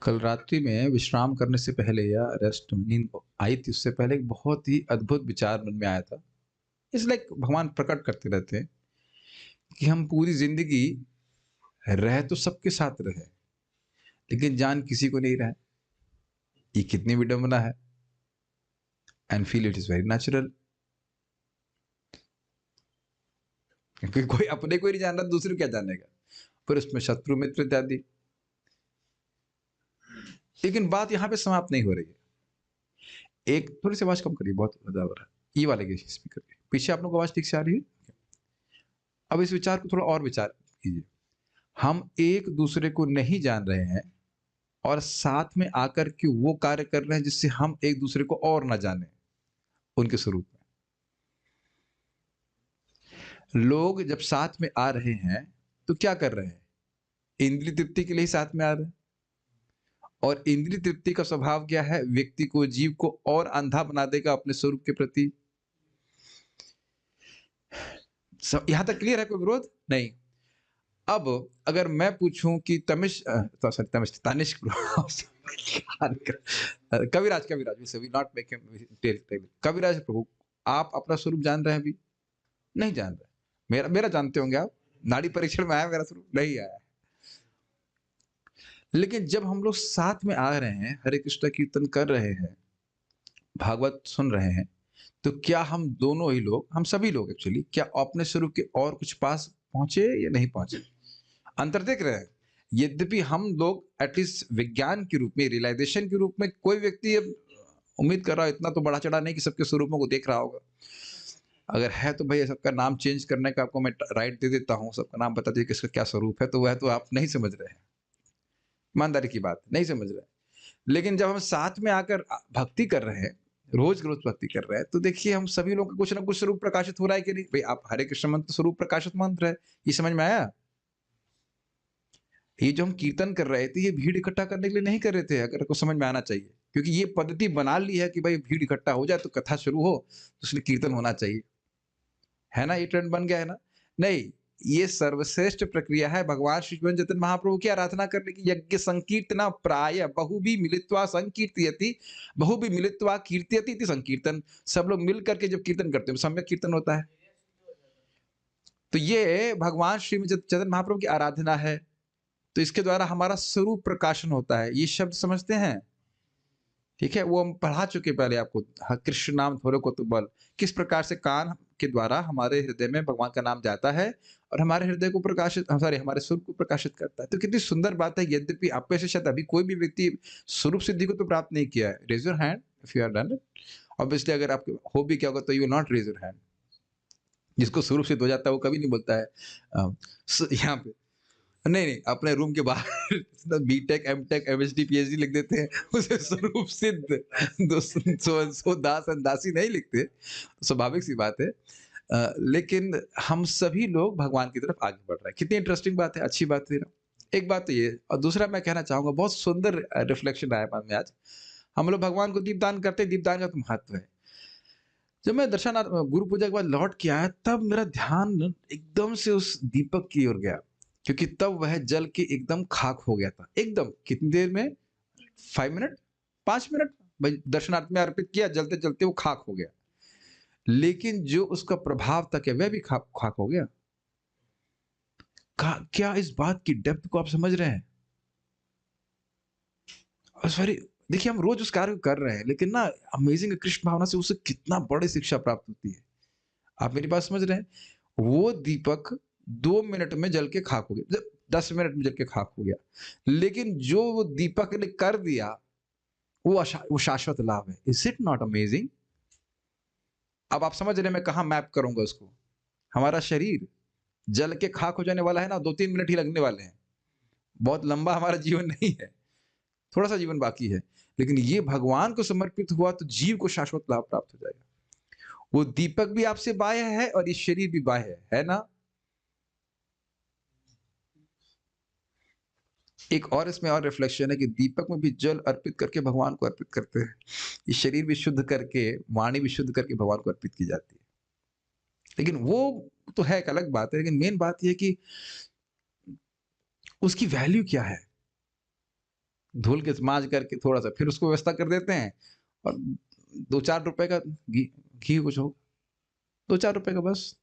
कल रात्रि में विश्राम करने से पहले या रेस्ट नींद आई थी उससे पहले एक बहुत ही अद्भुत विचार मन में आया था। इस लाइक भगवान प्रकट करते रहते हैं कि हम पूरी ज़िंदगी रह तो सबके साथ रहे, लेकिन जान किसी को नहीं रहे। ये कितनी विडंबना है। And feel it is very natural, क्योंकि कोई अपने को ही नहीं जान रहा, दूसरे को क्या जानेगा? फिर उसमें शत्रु मित्र इत्यादि। लेकिन बात यहाँ पे समाप्त नहीं हो रही है। एक थोड़ी सी आवाज़ कम करिए, बहुत ज़्यादा हो रहा है। ये वाले के स्पीकर के पीछे आप लोग को आवाज़ ठीक से आ रही है? अब इस विचार को थोड़ा और विचार कीजिए। हम एक दूसरे को नहीं जान रहे हैं और साथ में आकर के वो कार्य कर रहे हैं जिससे हम एक दूसरे को और ना जाने उनके स्वरूप में। लोग जब साथ में आ रहे हैं तो क्या कर रहे हैं? इंद्रिय तृप्ति के लिए ही साथ में आ रहे हैं। और इंद्रिय तृप्ति का स्वभाव क्या है? व्यक्ति को, जीव को और अंधा बना देगा अपने स्वरूप के प्रति। यहां तक क्लियर है? कोई विरोध नहीं। अब अगर मैं पूछूं कि sorry Tamish Tanishq Kaviraj Kaviraj we not make him tell Kaviraj Prabhu, आप अपना स्वरूप जान रहे हैं? अभी नहीं जान रहे। मेरा मेरा जानते होंगे आप। नाड़ी परीक्षण में आया मेरा स्वरूप? नहीं आया। लेकिन जब हम लोग साथ में आ रहे हैं, हरे कृष्ण कीर्तन कर रहे हैं, भागवत सुन रहे हैं, तो क्या हम दोनों ही लोग, हम सभी लोग एक्चुअली, क्या अपने स्वरूप के और कुछ पास पहुंचे या नहीं पहुंचे? अंतर देख रहे हैं। यद्यपि हम लोग एटलीस्ट विज्ञान के रूप में, रियलाइजेशन के रूप में, कोई व्यक्ति अब उम्मीद कर रहा है इतना तो बड़ा चढ़ा नहीं कि सबके स्वरूपों को देख रहा होगा। अगर है तो भैया सबका नाम चेंज करने का आपको मैं राइट दे देता हूँ, सबका नाम बता दीजिए किसका क्या स्वरूप है, तो वह तो आप नहीं समझ रहे हैं। ईमानदारी की बात नहीं समझ रहे हैं। लेकिन जब हम साथ में आकर भक्ति कर रहे हैं, रोज रोज भक्ति कर रहे हैं, तो देखिए हम सभी लोग का कुछ ना कुछ स्वरूप प्रकाशित हो रहा है कि नहीं? भाई आप हरे कृष्ण मंत्र स्वरूप प्रकाशित मंत्र है, ये समझ में आया? ये जो हम कीर्तन कर रहे थे, ये भीड़ इकट्ठा करने के लिए नहीं कर रहे थे, अगर आपको समझ में आना चाहिए। क्योंकि ये पद्धति बना ली है कि भाई भीड़ इकट्ठा हो जाए तो कथा शुरू हो, तो इसलिए कीर्तन होना चाहिए। है ना? ये ट्रेंड बन गया है ना? नहीं, ये सर्वश्रेष्ठ प्रक्रिया है भगवान श्री कृष्ण चैतन्य महाप्रभु की आराधना करने की। यज्ञ संकीर्तना प्राय बहुभी मिलित्वा संकीर्तयति, बहुभी मिलित्वा कीर्तयति इति संकीर्तन। सब लोग मिल करके जब कीर्तन करते हैं, सम्यक कीर्तन होता है। तो ये भगवान श्री चैतन्य महाप्रभु की आराधना है। तो इसके द्वारा हमारा स्वरूप प्रकाशन होता है। ये शब्द समझते हैं? ठीक है, वो हम पढ़ा चुके पहले आपको। कृष्ण नाम थोड़े को तो बल, किस प्रकार से कान के द्वारा हमारे हृदय में भगवान का नाम जाता है और हमारे हृदय को प्रकाशित, सॉरी, हमारे स्वरूप को प्रकाशित करता है। तो कितनी सुंदर बात है। यद्यपि आप में से शायद अभी कोई भी व्यक्ति स्वरूप सिद्धि को तो प्राप्त नहीं किया है। Raise your hand if you are done it. Obviously अगर आपके हो भी क्या होगा तो you will not raise your hand. जिसको स्वरूप सिद्ध हो जाता है वो कभी नहीं बोलता है यहाँ पे नहीं नहीं, अपने रूम के बाहर बीटेक एमटेक एमएचडी पीएचडी लिख देते हैं, उसे स्वरूप सिद्ध सो दास एंड दासी नहीं लिखते। स्वाभाविक सी बात है। लेकिन हम सभी लोग भगवान की तरफ आगे बढ़ रहे हैं। कितनी इंटरेस्टिंग बात है, अच्छी बात है ना? एक बात तो ये, और दूसरा मैं कहना चाहूंगा, बहुत सुंदर रिफ्लेक्शन आया मन में आज। हम लोग भगवान को दीपदान करते हैं, दीपदान का तो महत्व है। जब मैं गुरु पूजा के बाद लौट के आया, तब मेरा ध्यान एकदम से उस दीपक की ओर गया, क्योंकि तब वह जल के एकदम खाक हो गया था। एकदम कितनी देर में? 5 मिनट, 5 मिनट। भाई दर्शनार्थ में अर्पित किया, जलते जलते वो खाक हो गया। लेकिन जो उसका प्रभाव था, क्या वह भी खाक खाक हो गया? क्या इस बात की डेप्थ को आप समझ रहे हैं? और सॉरी, देखिए हम रोज उस कार्य को कर रहे हैं, लेकिन ना अमेजिंग कृष्ण भावना से उसे कितना बड़ी शिक्षा प्राप्त होती है। आप मेरी बात समझ रहे हैं? वो दीपक 2 मिनट में जल के खाक हो गया, 10 मिनट में जल के खाक हो गया। लेकिन जो वो दीपक ने कर दिया, वो शाश्वत लाभ है। Is it not amazing? अब आप समझ रहे हैं मैं कहां मैप करूंगा उसको? हमारा शरीर जल के खाक हो जाने वाला है ना, 2-3 मिनट ही लगने वाले हैं। बहुत लंबा हमारा जीवन नहीं है, थोड़ा सा जीवन बाकी है। लेकिन ये भगवान को समर्पित हुआ तो जीव को शाश्वत लाभ प्राप्त हो जाएगा। वो दीपक भी आपसे बाह्य है और ये शरीर भी बाह्य है ना? एक और इसमें और रिफ्लेक्शन है कि दीपक में भी जल अर्पित करके भगवान को अर्पित करते हैं। ये शरीर भी शुद्ध करके, वाणी भी शुद्ध करके भगवान को अर्पित की जाती है। लेकिन वो तो है एक अलग बात है। लेकिन मेन बात यह कि उसकी वैल्यू क्या है? धुल के माँज करके थोड़ा-सा फिर उसको व्यवस्था कर देते हैं और 2-4 रुपए का घी घी कुछ हो 2-4 रुपए का बस।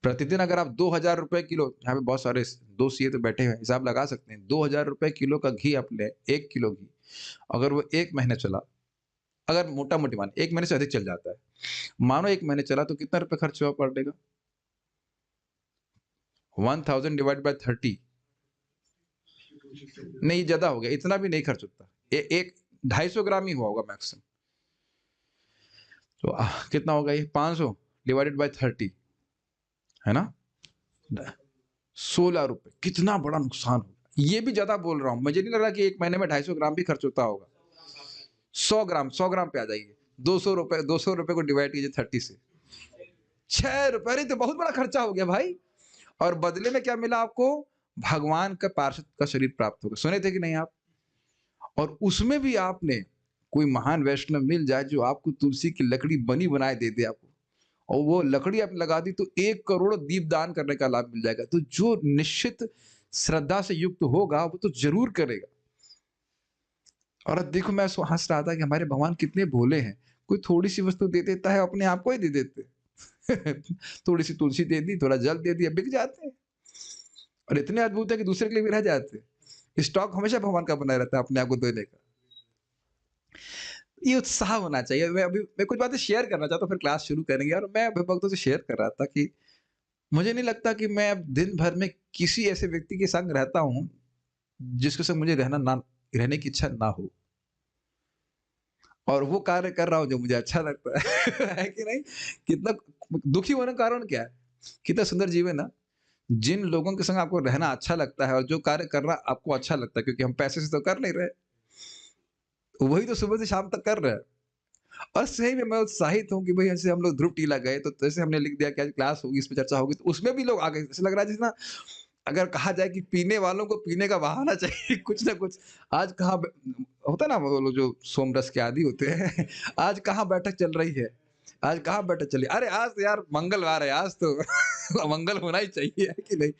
प्रतिदिन अगर आप 2000 रुपए किलो यहाँ पे बहुत सारे दोस्त ये तो बैठे हैं, हिसाब लगा सकते हैं। 2000 रुपए किलो का घी आप लें, 1 किलो घी, अगर वो 1 महीने चला, अगर मोटा-मोटी माने 1 महीने से अधिक चल जाता है। मानो 1 महीने चला तो कितना रुपए खर्च हुआ पर डे का? 1000 डिवाइड बाय 30 नहीं ज़्यादा हो गया, इतना भी नहीं खर्च होता। एक 250 ग्राम ही हुआ होगा मैक्सिमम। तो कितना होगा ये 500 डिवाइडेड बाय 30 है ना? 16 रुपए, कितना बड़ा नुकसान होगा। ये भी ज़्यादा बोल रहा हूँ, मुझे नहीं लग रहा कि 1 महीने में 250 ग्राम भी खर्च होता होगा। 100 ग्राम पे आ जाइए। 200 रुपए को डिवाइड कीजिए 30 से। 6 रुपए, अरे तो बहुत बड़ा खर्चा हो गया भाई। और बदले में क्या मिला आपको? भगवान का पार्षद का शरीर प्राप्त होगा। सुने थे कि नहीं आप? और उसमें भी आपने कोई महान वैष्णव मिल जाए जो आपको तुलसी की लकड़ी बनी बनाए दे दे आपको, और वो लकड़ी आपने लगा दी तो 1 करोड़ दीप दान करने का लाभ मिल जाएगा। तो जो निश्चित श्रद्धा से युक्त होगा वो तो ज़रूर करेगा। और अब देखो मैं हँस रहा था कि हमारे भगवान कितने भोले हैं। कोई थोड़ी-सी वस्तु दे देता है, अपने आप को ही दे देते हैं। थोड़ी-सी तुलसी दे दी, थोड़ा जल दे दिया, बिक जाते हैं। और इतने अद्भुत है कि दूसरे के लिए भी रह जाते हैं। स्टॉक हमेशा भगवान का बना रहता है अपने आप को देने का। ये उत्साह होना चाहिए। मैं कुछ बातें शेयर करना चाहता हूँ, फिर क्लास शुरू करेंगे। और मैं भक्तों से शेयर कर रहा था कि मुझे नहीं लगता कि मैं अब दिन भर में किसी ऐसे व्यक्ति के संग रहता हूँ, जिसके संग मुझे रहने की इच्छा ना हो। और वो कार्य कर रहा हूँ जो मुझे अच्छा लगता है। है कि नहीं? कितना दुखी होने का कारण क्या है? कितना सुंदर जीवन है। जिन लोगों के संग आपको रहना अच्छा लगता है और जो कार्य करना आपको अच्छा लगता है, क्योंकि हम पैसे से तो कर नहीं रहे, वही तो सुबह से शाम तक कर रहे हैं। और सही में मैं उत्साहित हूँ कि भाई ऐसे हम लोग ध्रुव टीला गए तो जैसे हमने लिख दिया कि आज क्लास होगी, इस पे चर्चा होगी, तो उसमें भी लोग आ गए। ऐसा लग रहा है जैसे ना, अगर कहा जाए कि पीने वालों को पीने का बहाना चाहिए कुछ ना कुछ। आज कहाँ होता है ना, वो लोग जो सोमरस के आदी होते हैं। आज कहाँ बैठक चल रही है, आज कहाँ बैठक चली, अरे आज तो यार मंगलवार है, आज तो मंगल होना ही चाहिए, है कि नहीं?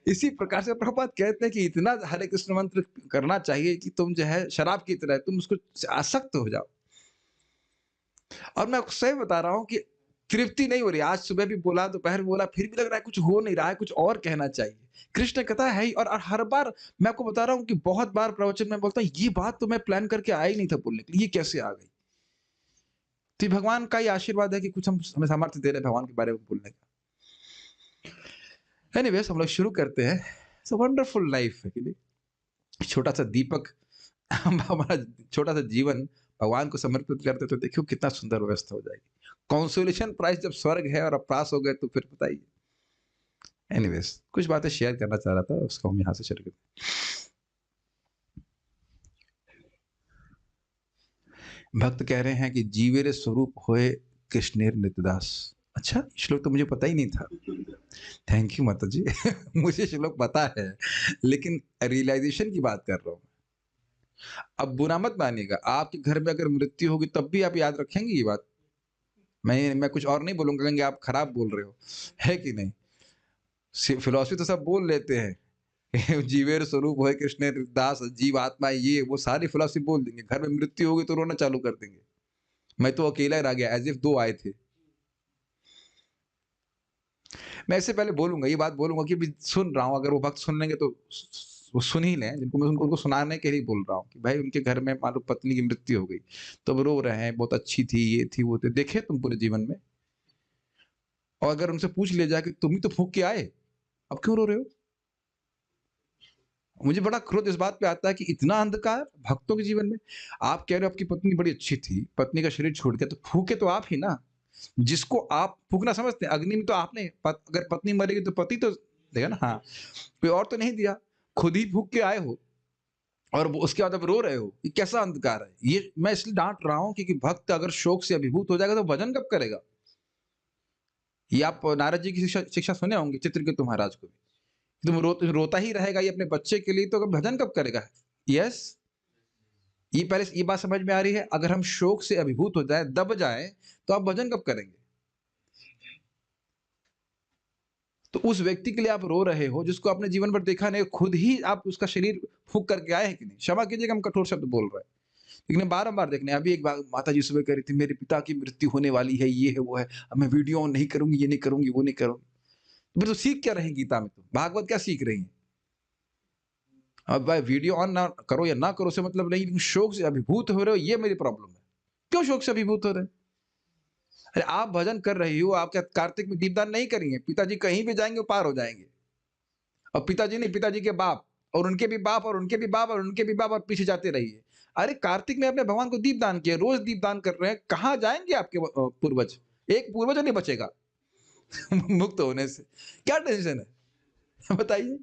इसी प्रकार से प्रभुपाद कहते हैं कि इतना हरे कृष्ण मंत्र करना चाहिए कि तुम जो है शराब की तरह तुम उसको आसक्त हो जाओ। और मैं आपको सही बता रहा हूँ कि तृप्ति नहीं हो रही। आज सुबह भी बोला, दोपहर बोला, फिर भी लग रहा है कुछ हो नहीं रहा है, कुछ और कहना चाहिए। कृष्ण कथा है ही। और हर बार मैं आपको बता रहा हूँ कि बहुत बार प्रवचन में बोलता हूँ, ये बात तो मैं प्लान करके आया ही नहीं था बोलने के लिए, ये कैसे आ गई? तो ये भगवान का ही आशीर्वाद है कि कुछ हम हमें सामर्थ्य दे रहे हैं भगवान के बारे में बोलने का। एनीवेज़ हम लोग शुरू करते हैं। इट्स अ वंडरफुल लाइफ है कि नहीं? छोटा-सा दीपक हम हमारा छोटा-सा जीवन भगवान को समर्पित करते तो देखियो कितना सुंदर व्यवस्था हो जाएगी। कंसोलेशन प्राइज़ जब स्वर्ग है और अब पास हो गए तो फिर बताइए। एनीवेज़ कुछ बातें शेयर करना चाह रहा था, उसको हम यहाँ से शेयर करते हैं। भक्त कह रहे हैं कि जीवेरे स्वरूप होए कृष्णेर नित्यदास। अच्छा, श्लोक तो मुझे पता ही नहीं था। थैंक यू माता जी। मुझे श्लोक पता है, लेकिन रियलाइज़ेशन की बात कर रहा हूँ। अब बुरा मत मानिएगा, आपके घर में अगर मृत्यु होगी तब भी आप याद रखेंगे ये बात? मैं कुछ और नहीं बोलूँगा, कहेंगे आप खराब बोल रहे हो, है कि नहीं? फिलॉसफी तो सब बोल लेते हैं। जीवेर स्वरूप होए कृष्ण दास, जीव आत्मा ये वो सारी फिलॉसफी बोल देंगे। घर में मृत्यु होगी तो रोना चालू कर देंगे। मैं तो अकेला ही रह गया, एज़ इफ 2 आए थे। मैं इससे पहले बोलूँगा, ये बात बोलूँगा कि अभी सुन रहा हूँ, अगर वो भक्त सुन लेंगे तो वो सुन ही लें, जिनको मैं उनको सुनाने के लिए बोल रहा हूँ कि भाई उनके घर में मान लो पत्नी की मृत्यु हो गई, तो वो रो रहे हैं, बहुत अच्छी थी, ये थी, वो थी। देखे तुम पूरे जीवन में? और अगर उनसे पूछ लिया जाए कि तुम ही तो फूँक के आए, अब क्यों रो रहे हो? मुझे बड़ा क्रोध इस बात पे आता है कि इतना अंधकार भक्तों के जीवन में। आप कह रहे हो आपकी पत्नी बड़ी अच्छी थी, पत्नी का शरीर छूट गया, तो फूँके तो आप ही ना। जिसको आप फूँकना समझते हैं, अग्नि में तो आपने अगर पत्नी मरेगी तो पति तो देगा ना, हाँ। कोई और तो नहीं दिया, खुद ही फूँक के आए हो और वो उसके बाद अब रो रहे हो। ये कैसा अंधकार है? ये मैं इसलिए डाँट रहा हूँ क्योंकि भक्त अगर शोक से अभिभूत हो जाएगा तो भजन कब करेगा? ये आप नारद जी की शिक्षा शिक्षा सुने होंगे चित्रकेतु महाराज को भी। रोता ही रहेगा ये अपने बच्चे के लिए, तो भजन कब करेगा? यस, ये पहले ये बात समझ में आ रही है? अगर हम शोक से अभिभूत हो जाए, दब जाए, तो आप भजन कब करेंगे? तो उस व्यक्ति के लिए आप रो रहे हो जिसको आपने जीवन भर देखा नहीं, खुद ही आप उसका शरीर फूँक करके आए हैं कि नहीं? क्षमा कीजिएगा हम कठोर शब्द बोल रहे हैं। लेकिन बारंबार देखने अभी एक बार माताजी सुबह कह रही थी मेरे पिता की मृत्यु होने वाली है, ये है, वो है। अब मैं वीडियो ऑन नहीं करूँगी, ये नहीं करूँगी, वो नहीं करूँगी। तो फिर तो सीख क्या रही हैं गीता में तुम? भागवत क्या सीख रही हैं? अब भाई वीडियो ऑन ना करो या ना करो उससे मतलब नहीं, लेकिन शोक से अभिभूत हो रहे हो ये मेरी प्रॉब्लम है। क्यों शोक से अभिभूत हो रहे हैं? अरे आप भजन कर रही हो, आप क्या कार्तिक में दीपदान नहीं करी हैं? पिताजी कहीं भी जाएँगे वो पार हो जाएँगे। और पिताजी नहीं, पिताजी के बाप और उनके भी बाप और उनके भी बाप और उनके भी बाप और पीछे जाते रहिए। अरे कार्तिक में अपने भगवान को दीपदान किया, रोज़ दीपदान कर रहे हैं, कहाँ जाएँगे आपके पूर्वज? एक पूर्वज नहीं बचेगा मुक्त होने से। क्या टेंशन है? बताइए।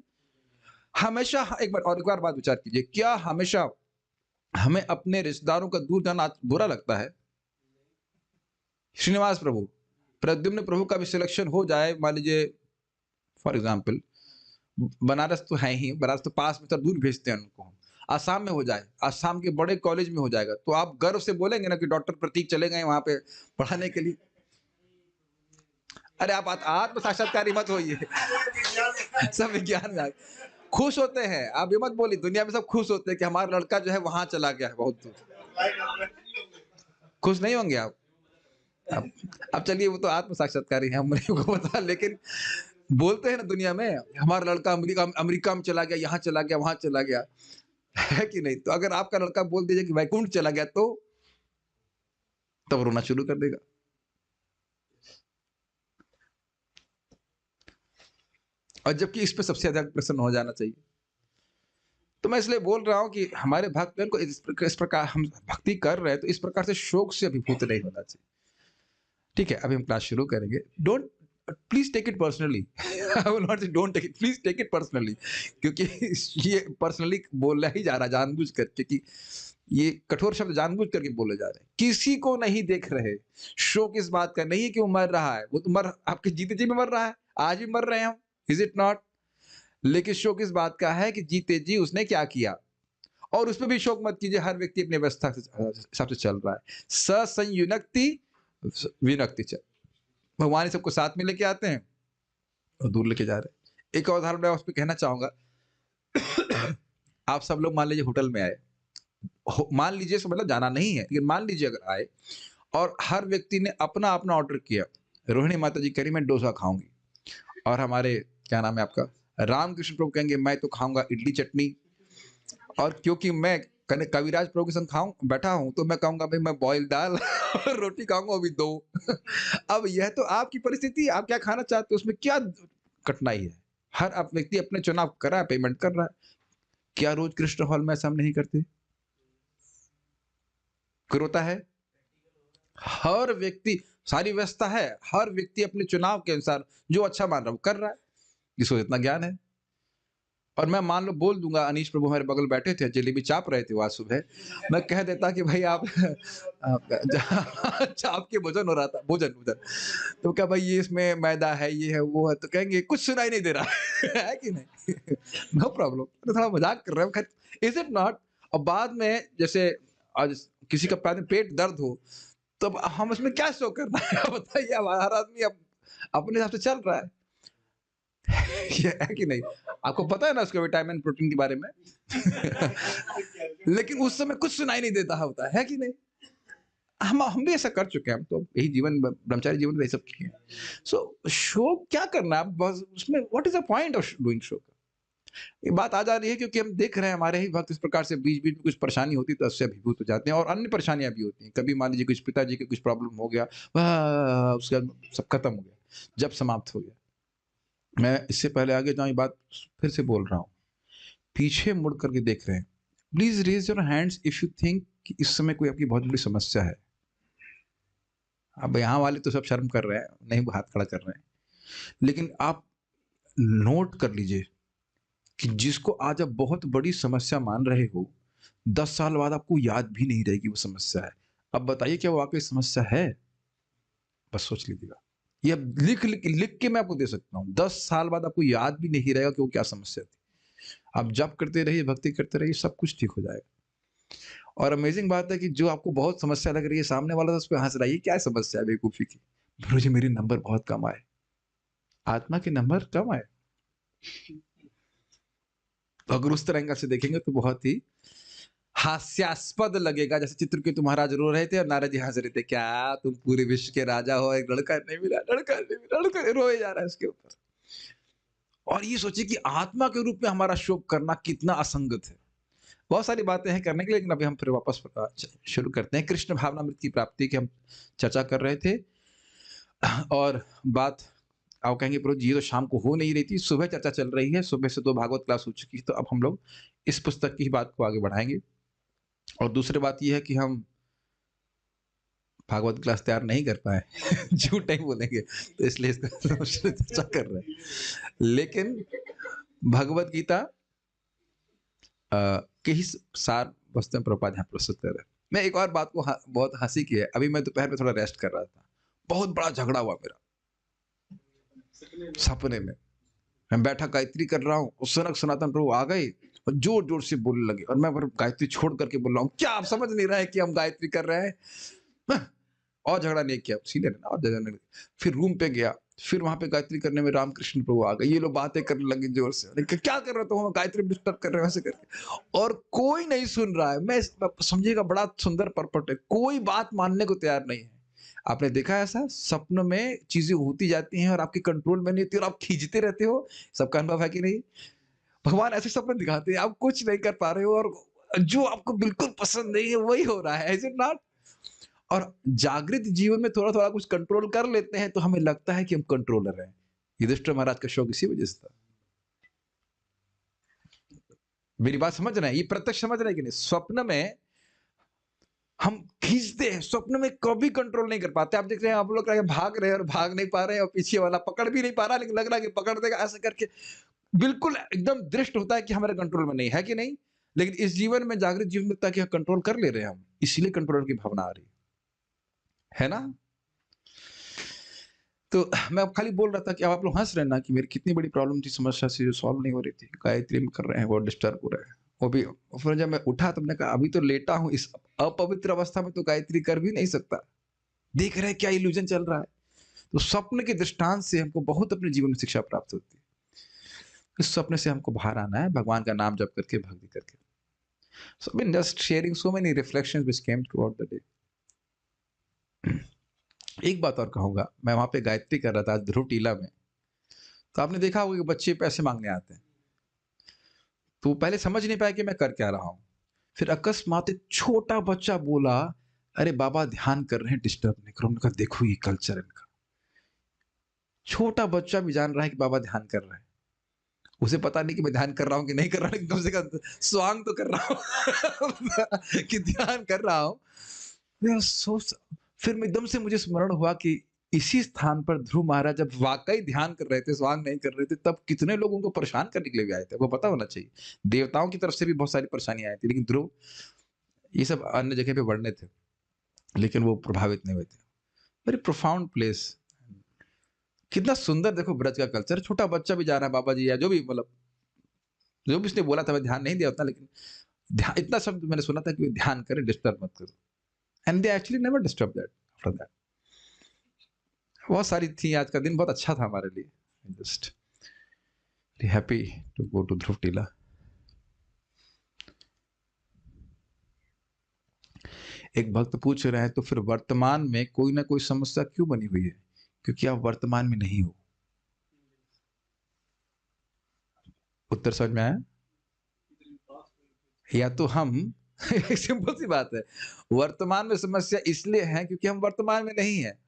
हमेशा एक बार बात विचार कीजिए, क्या हमेशा हमें अपने रिश्तेदारों का दूर जाना बुरा लगता है? श्रीनिवास प्रभु, प्रद्युम्न प्रभु का भी सिलेक्शन हो जाए, मान लीजिए फॉर एग्ज़ाम्पल बनारस तो है ही, बनारस तो पास में, तो दूर भेजते हैं उनको हम। आसाम में हो जाए, आसाम के बड़े कॉलेज में हो जाएगा, तो आप गर्व से बोलेंगे ना कि डॉक्टर प्रतीक चले गए वहाँ पे पढ़ाने के लिए। अरे आप आत्म साक्षात्कारी मत होइए। सब विज्ञान में खुश होते हैं, आप ये मत बोलिए, दुनिया में सब खुश होते हैं कि हमारा लड़का जो है वहाँ चला गया है बहुत दूर। खुश नहीं होंगे आप? अब अब चलिए वो तो आत्म साक्षात्कारी है, हमको पता, लेकिन बोलते हैं ना दुनिया में, हमारा लड़का अमेरिका अमेरिका में चला गया, यहाँ चला गया, वहाँ चला गया, है कि नहीं? तो अगर आपका लड़का बोल दीजिए कि वैकुंठ चला गया तो तब रोना शुरू कर देगा। और जबकि इस पे सबसे ज़्यादा प्रसन्न हो जाना चाहिए। तो मैं इसलिए बोल रहा हूँ कि हमारे भक्तजन को इस प्रकार हम भक्ति कर रहे हैं, तो इस प्रकार से शोक से अभिभूत नहीं होना चाहिए। ठीक है, अभी हम क्लास शुरू करेंगे। Don't please take it personally. I will not say don't take it, please take it personally, क्योंकि ये पर्सनली बोला ही जा रहा है जानबूझ करके कि ये कठोर शब्द जानबूझ करके बोले जा रहे हैं। किसी को नहीं देख रहे। शोक इस बात का नहीं है कि वो मर रहा है, वो तो आपके जीते जी में मर रहा है, आज भी मर रहे हैं हम, इज़ इट नॉट? लेकिन शोक इस बात का है कि जीते जी उसने क्या किया, और उसपे भी शोक मत कीजिए, हर व्यक्ति अपनी अवस्था से हिसाब से चल रहा है। ससंयुनक्ति विनक्ति च भगवान ही सबको साथ में लेके आते हैं और दूर लेके जा रहे हैं। एक और उदाहरण मैं उस पे कहना चाहूँगा। आप सब लोग मान लीजिए होटल में आए, मान लीजिए इसका मतलब जाना नहीं है, लेकिन मान लीजिए अगर आए और हर व्यक्ति ने अपना-अपना ऑर्डर किया। रोहिणी माता जी कह रही मैं डोसा खाऊँगी, और हमारे क्या नाम है आपका रामकृष्ण प्रभु कहेंगे मैं तो खाऊँगा इडली चटनी, और क्योंकि मैं कने कविराज प्रभु के संग बैठा हूँ, तो मैं कहूँगा भई मैं बॉइल्ड दाल और रोटी खाऊँगा, वो भी 2। अब यह तो आपकी परिस्थिति है, आप क्या खाना चाहते हो, उसमें क्या कठिनाई है? हर आप व्यक्ति अपने चुनाव कर रहा है, पेमेंट कर रहा है। क्या रोज़ कृष्ण हॉल में ऐसा हम नहीं करते? फिर होता है, हर व्यक्ति सारी व्यवस्था है, हर व्यक्ति अपने चुनाव के अनुसार जो अच्छा मान रहा है, वो कर रहा है, जिसको इतना ज्ञान है। और मैं मान लो बोल दूँगा, अनीश प्रभु हमारे बगल बैठे थे, जलेबी चाप रहे थे वो आज सुबह। मैं कह देता कि भई आप चाप के भोजन हो रहा था, भोजन। तो क्या भाई ये इसमें मैदा है, ये है, वो है, तो कहेंगे कुछ सुनाई नहीं दे रहा है, है कि नहीं? नो प्रॉब्लम, तो थोड़ा मज़ाक कर रहे हो, खैर इज़ इट नॉट? और बाद में जैसे आज किसी का पेट दर्द हो, तब हम उसमें क्या शो करना है? आप बताइए, अब हर आदमी अब अपने हिसाब से चल रहा है। ये है कि नहीं? आपको पता है ना उसके विटामिन, प्रोटीन के बारे में? लेकिन उस समय कुछ सुनाई नहीं देता होता है कि नहीं? हम भी ऐसा कर चुके हैं, हम तो यही जीवन ब्रह्मचारी जीवन में यही सब किए हैं। सो शो क्या करना है? बस उसमें what is the point of doing show? ये बात आ जा रही है क्योंकि हम देख रहे हैं हमारे ही भक्त इस प्रकार से बीच-बीच में कुछ परेशानी होती है तो उससे अभिभूत हो जाते हैं, और अन्य परेशानियाँ भी होती हैं। कभी मान लीजिए कुछ पिताजी को कुछ प्रॉब्लम हो गया, उसके बाद सब खत्म हो गया, जब समाप्त हो गया। मैं इससे पहले आगे जाऊँ, ये बात फिर से बोल रहा हूँ। पीछे मुड़ करके देख रहे हैं। Please raise your hands if you think कि इस समय कोई आपकी बहुत बड़ी समस्या है। अब यहाँ वाले तो सब शर्म कर रहे हैं, नहीं हाथ खड़ा कर रहे हैं। लेकिन आप नोट कर लीजिए कि जिसको आज आप बहुत बड़ी समस्या मान रहे हो, 10 साल बाद आपको याद भी नहीं रहेगी वो समस्या है। अब बताइए क्या वो वाक़ई समस्या है? बस सोच लीजिएगा। ये अब लिख के मैं आपको दे सकता हूँ। 10 साल बाद आपको याद भी नहीं रहेगा कि वो क्या समस्या थी। आप जप करते रहिए, भक्ति करते रहिए, सब कुछ ठीक हो जाएगा। और अमेज़िंग बात है कि जो आपको बहुत समस्या लग रही है, सामने वाला तो उस पे हँस रहा है, ये क्या समस्या है बेवकूफ़ी की? गुरुजी मेरे नंबर बहुत कम आए। आत्मा के नंबर कम आए। तो अगर उस तरह एंगल से देखेंगे तो बहुत ही हास्यास्पद लगेगा। जैसे चित्रकेतु महाराज रो रहे थे और नारद जी हंस रहे थे, क्या तुम पूरे विश्व के राजा हो, एक लड़का नहीं मिला, लड़का नहीं मिला, लड़का रोए जा रहा है उसके ऊपर। और ये सोचिए कि आत्मा के रूप में हमारा शोक करना कितना असंगत है। बहुत सारी बातें हैं करने के लिए, लेकिन अभी हम फिर वापस शुरू करते हैं। कृष्ण भावनामृत की प्राप्ति की हम चर्चा कर रहे थे और बात आप कहेंगे प्रभु जी ये तो शाम को हो नहीं रही थी, सुबह चर्चा चल रही है, सुबह से 2 भागवत क्लास हो चुकी है, तो अब हम लोग इस पुस्तक की ही बात को आगे बढ़ाएंगे। और दूसरी बात ये है कि हम भागवत क्लास तैयार नहीं कर पाए झूठ नहीं बोलेंगे, तो इसलिए इसको चर्चा कर रहे हैं। लेकिन भगवत गीता के ही सार वस्तुएं प्रभुपाद यहाँ प्रस्तुत कर रहे हैं। मैं एक और बात को बहुत हंसी की है। अभी मैं दोपहर में थोड़ा रेस्ट कर रहा था, बहुत बड़ा झगड़ा हुआ मेरा सपने में। मैं बैठा गायत्री कर रहा हूँ, उस समय सनातन प्रभु आ गए और जोर जोर से बोलने लगे, और मैं गायत्री छोड़ करके बोल रहा हूँ, क्या आप समझ नहीं रहे कि हम गायत्री कर रहे हैं? और झगड़ा नहीं किया, सीधे ना और झगड़ा नहीं। फिर रूम पे गया, फिर वहां पे गायत्री करने में रामकृष्ण प्रभु आ गए, ये लोग बातें करने लगे जोर से, क्या कर रहे हो तुम, गायत्री डिस्टर्ब कर रहे हो ऐसे करके, और कोई नहीं सुन रहा है। मैं समझिएगा बड़ा सुंदर पर्पट है, कोई बात मानने को तैयार नहीं है। आपने देखा है ऐसा, स्वप्न में चीजें होती जाती हैं और आपके कंट्रोल में नहीं होती और आप खींचते रहते हो। सबका अनुभव है कि नहीं? भगवान ऐसे सपने दिखाते हैं, आप कुछ नहीं कर पा रहे हो और जो आपको बिल्कुल पसंद नहीं है वही हो रहा है, इज इट नॉट? और जागृत जीवन में थोड़ा-थोड़ा कुछ कंट्रोल कर लेते हैं तो हमें लगता है कि हम कंट्रोलर हैं। युधिष्ठिर महाराज का शौक इसी वजह से था। मेरी बात समझ रहे हैं? ये प्रत्यक्ष समझ रहे हैं कि नहीं? स्वप्न में हम खींचते हैं, स्वप्न में कभी कंट्रोल नहीं कर पाते। आप देख रहे हैं, आप लोग भाग रहे हैं और भाग नहीं पा रहे हैं और पीछे वाला पकड़ भी नहीं पा रहा, लेकिन लग रहा है कि पकड़ देगा, ऐसे करके बिल्कुल एकदम दृष्ट होता है कि हमारे कंट्रोल में नहीं है, कि नहीं? लेकिन इस जीवन में, जागृत जीवन में ताकि कंट्रोल कर ले रहे हैं हम, इसीलिए कंट्रोलर की भावना आ रही है ना? तो मैं अब खाली बोल रहा था कि अब आप लोग हंस रहे हैं ना कि मेरी कितनी बड़ी प्रॉब्लम थी, समस्या से जो सॉल्व नहीं हो रही थी, गायत्री में कर रहे हैं, वो डिस्टर्ब हो रहा है। वो भी फिर जब मैं उठा तो मैंने कहा अभी तो लेटा हूँ, इस अपवित्र अवस्था में तो गायत्री कर भी नहीं सकता। देख रहे हैं क्या इल्यूजन चल रहा है। तो स्वप्न के दृष्टांत से हमको बहुत अपने जीवन में शिक्षा प्राप्त होती है। इस स्वप्न से हमको बाहर आना है, भगवान का नाम जप करके, भक्ति करके। So I've been just sharing so many reflections which came throughout the day. एक बात और कहूंगा, मैं वहां पे गायत्री कर रहा था ध्रुव टीला में, तो आपने देखा होगा कि बच्चे पैसे मांगने आते हैं, तो पहले समझ नहीं पाया कि मैं कर क्या रहा हूं। फिर अकस्मात एक छोटा बच्चा बोला, अरे बाबा ध्यान कर रहे हैं, डिस्टर्ब नहीं करो। उनका देखो ये कल्चर इनका, छोटा बच्चा भी जान रहा है कि बाबा ध्यान कर रहे हैं। उसे पता नहीं कि मैं ध्यान कर रहा हूँ कि नहीं कर रहा, लेकिन कम से कम स्वांग तो कर रहा हूँ कि ध्यान कर रहा हूँ। मैं सोच फिर मैं एकदम से मुझे स्मरण हुआ कि इसी स्थान पर ध्रुव महाराज जब वाकई ध्यान कर रहे थे, स्वांग नहीं कर रहे थे, तब कितने लोग उनको परेशान करने के लिए भी आए थे, वो पता होना चाहिए। देवताओं की तरफ से भी बहुत सारी परेशानियां आई थी, लेकिन ध्रुव ये सब अन्य जगह पे बढ़ने थे, लेकिन वो प्रभावित नहीं हुए थे। Very profound place. कितना सुंदर देखो ब्रज का कल्चर। छोटा बच्चा भी जा रहा है, बाबा जी या जो भी, मतलब जो भी उसने बोला था, मैं ध्यान नहीं दिया उतना, लेकिन ध्यान इतना शब्द मैंने सुना था कि ध्यान करें, डिस्टर्ब मत करो। And they actually never disturb that after that. बहुत सारी थी, आज का दिन बहुत अच्छा था हमारे लिए। Just happy to go to Dhruv Tila. एक भक्त पूछ रहे हैं, तो फिर वर्तमान में कोई ना कोई समस्या क्यों बनी हुई है? क्योंकि आप वर्तमान में नहीं हो। उत्तर समझ में आया? या तो हम सिंपल सी बात है, वर्तमान में समस्या इसलिए है क्योंकि हम वर्तमान में नहीं है,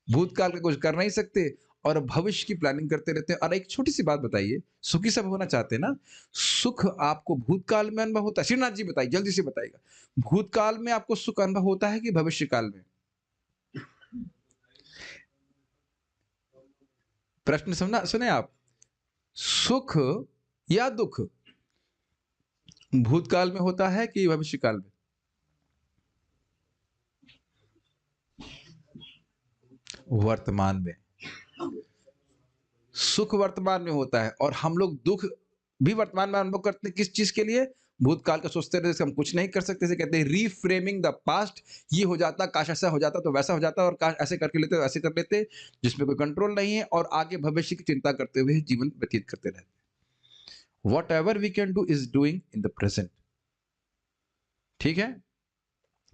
भूतकाल का कुछ कर नहीं सकते और भविष्य की प्लानिंग करते रहते हैं। और एक छोटी सी बात बताइए, सुखी सब होना चाहते हैं ना, सुख आपको भूतकाल में अनुभव होता है? श्रीनाथ जी बताइए, जल्दी से बताइएगा, भूतकाल में आपको सुख अनुभव होता है कि भविष्य काल में? प्रश्न समझना, सुने आप, सुख या दुख भूतकाल में होता है कि भविष्य काल में? वर्तमान में। सुख वर्तमान में होता है और हम लोग दुख भी वर्तमान में अनुभव करते हैं। किस चीज के लिए? भूतकाल का सोचते रहते हम कुछ नहीं कर सकते, इसे कहते हैं रीफ्रेमिंग द पास्ट। ये हो जाता, काश ऐसा हो जाता तो वैसा हो जाता, और काश ऐसे करके लेते तो ऐसे कर लेते, जिसमें कोई कंट्रोल नहीं है, और आगे भविष्य की चिंता करते हुए जीवन व्यतीत करते रहते हैं। Whatever we can do is doing in the present. ठीक है,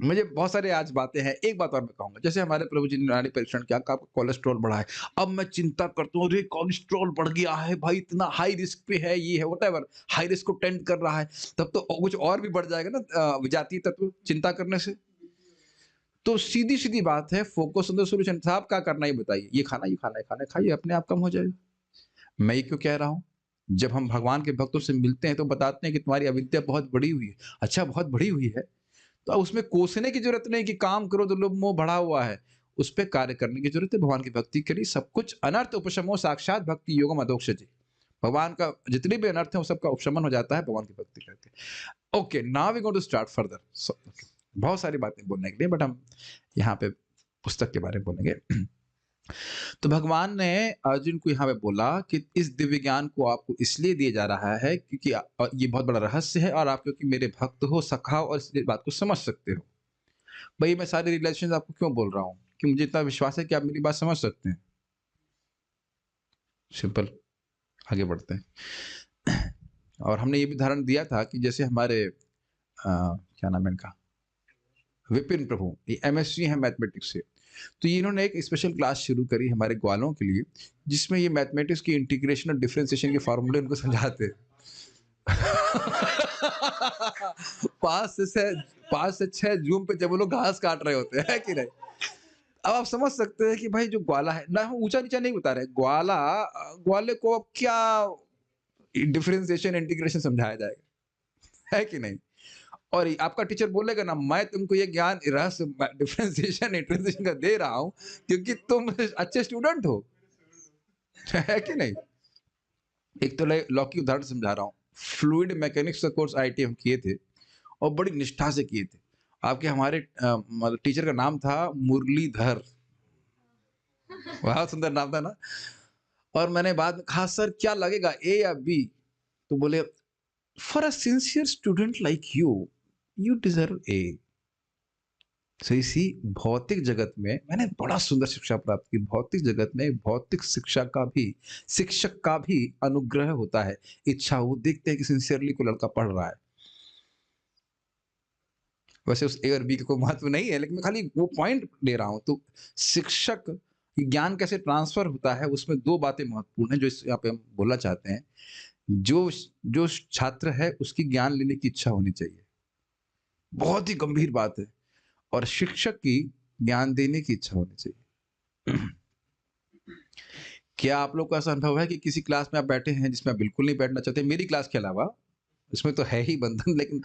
मुझे बहुत सारे आज बातें हैं। एक बात और मैं कहूंगा, जैसे हमारे प्रभु जी ने नारी परीक्षण किया, आपका कोलेस्ट्रॉल बढ़ा है, अब मैं चिंता करता हूँ, अरे कोलेस्ट्रॉल बढ़ गया है भाई, इतना हाई रिस्क पे है, ये है व्हाटएवर, हाई रिस्क को टेंड कर रहा है, तब तो कुछ और भी बढ़ जाएगा ना विजातीय तत्व चिंता करने से। तो सीधी सीधी बात है, फोकस ऑन द सॉल्यूशन। साहब क्या करना है ये बताइए, ये खाना, ये खाना, ये खाना, खाइए, अपने आप कम हो जाएगा। मैं ये क्यों कह रहा हूँ, जब हम भगवान के भक्तों से मिलते हैं तो बताते हैं कि तुम्हारी अविद्या बहुत बड़ी हुई है। अच्छा, बहुत बड़ी हुई है, तो अब उसमें कोसने की जरूरत नहीं कि काम करो तो लोभ मोह बढ़ा हुआ है, उस पे कार्य करने की जरूरत है। भगवान की भक्ति करिए, सब कुछ अनर्थ उपशमो साक्षात भक्ति योगम अधोक्षजे। भगवान का जितने भी अनर्थ है वो सबका उपशमन हो जाता है भगवान की भक्ति करके। Okay, now we going to start further. बहुत सारी बातें बोलने के लिए, बट हम यहाँ पे पुस्तक के बारे में बोलेंगे। तो भगवान ने अर्जुन को यहाँ पे बोला कि इस दिव्य ज्ञान को आपको इसलिए दिया जा रहा है क्योंकि ये बहुत बड़ा रहस्य है, और आप क्योंकि मेरे भक्त हो, सखा हो, और इस बात को समझ सकते हो। भाई मैं सारे रिलेशन आपको क्यों बोल रहा हूँ, कि मुझे इतना विश्वास है कि आप मेरी बात समझ सकते हैं। सिंपल, आगे बढ़ते हैं। और हमने ये भी उदाहरण दिया था कि जैसे हमारे क्या नाम है इनका, विपिन प्रभु, ये एमएससी है मैथमेटिक्स से, तो ये इन्होंने एक स्पेशल क्लास शुरू करी हमारे ग्वालों के लिए, जिसमें ये मैथमेटिक्स की इंटीग्रेशन और डिफरेंशिएशन के फार्मूले उनको समझाते हैं। 5 से 6 जूम पे जब वो लोग घास काट रहे होते हैं, कि नहीं। अब आप समझ सकते हैं कि भाई जो ग्वाला है ना, हम ऊंचा नीचा नहीं बता रहे, ग्वाला ग्वाले को अब क्या डिफरेंशिएशन इंटीग्रेशन समझाया जाएगा, है कि नहीं। और आपका टीचर बोलेगा ना, मैं तुमको ये ज्ञान रहस्य डिफरेंशिएशन इंटीग्रेशन का दे रहा हूं क्योंकि तुम अच्छे स्टूडेंट हो, है कि नहीं। एक तो लॉ की उदाहरण समझा रहा हूँ। फ्लूइड मैकेनिक्स का कोर्स आईआईटी हम किए थे, और बड़ी निष्ठा से किए थे। आपके हमारे मतलब टीचर का नाम था मुरलीधर, बहुत सुंदर नाम था ना। और मैंने बाद में कहा, सर क्या लगेगा, ए या बी। तो बोले, for a sincere student like you deserve A. So इसी भौतिक जगत में मैंने बड़ा सुंदर शिक्षा प्राप्त की। भौतिक जगत में भौतिक शिक्षक का भी अनुग्रह होता है। इच्छा, वो देखते हैं कि सिंसियरली कोई लड़का पढ़ रहा है। वैसे उस ए और बी का कोई महत्व नहीं है, लेकिन मैं खाली वो पॉइंट ले रहा हूं। तो शिक्षक ज्ञान कैसे ट्रांसफर होता है, उसमें 2 बातें महत्वपूर्ण हैं जो यहाँ पे हम बोलना चाहते हैं। जो जो छात्र है उसकी ज्ञान लेने की इच्छा होनी चाहिए, बहुत ही गंभीर बात है। और शिक्षक की ज्ञान देने की इच्छा होनी चाहिए। क्या आप लोग को ऐसा अनुभव है कि किसी क्लास में आप बैठे हैं जिसमें आप बिल्कुल नहीं बैठना चाहते, मेरी क्लास के अलावा, इसमें तो है ही बंधन, लेकिन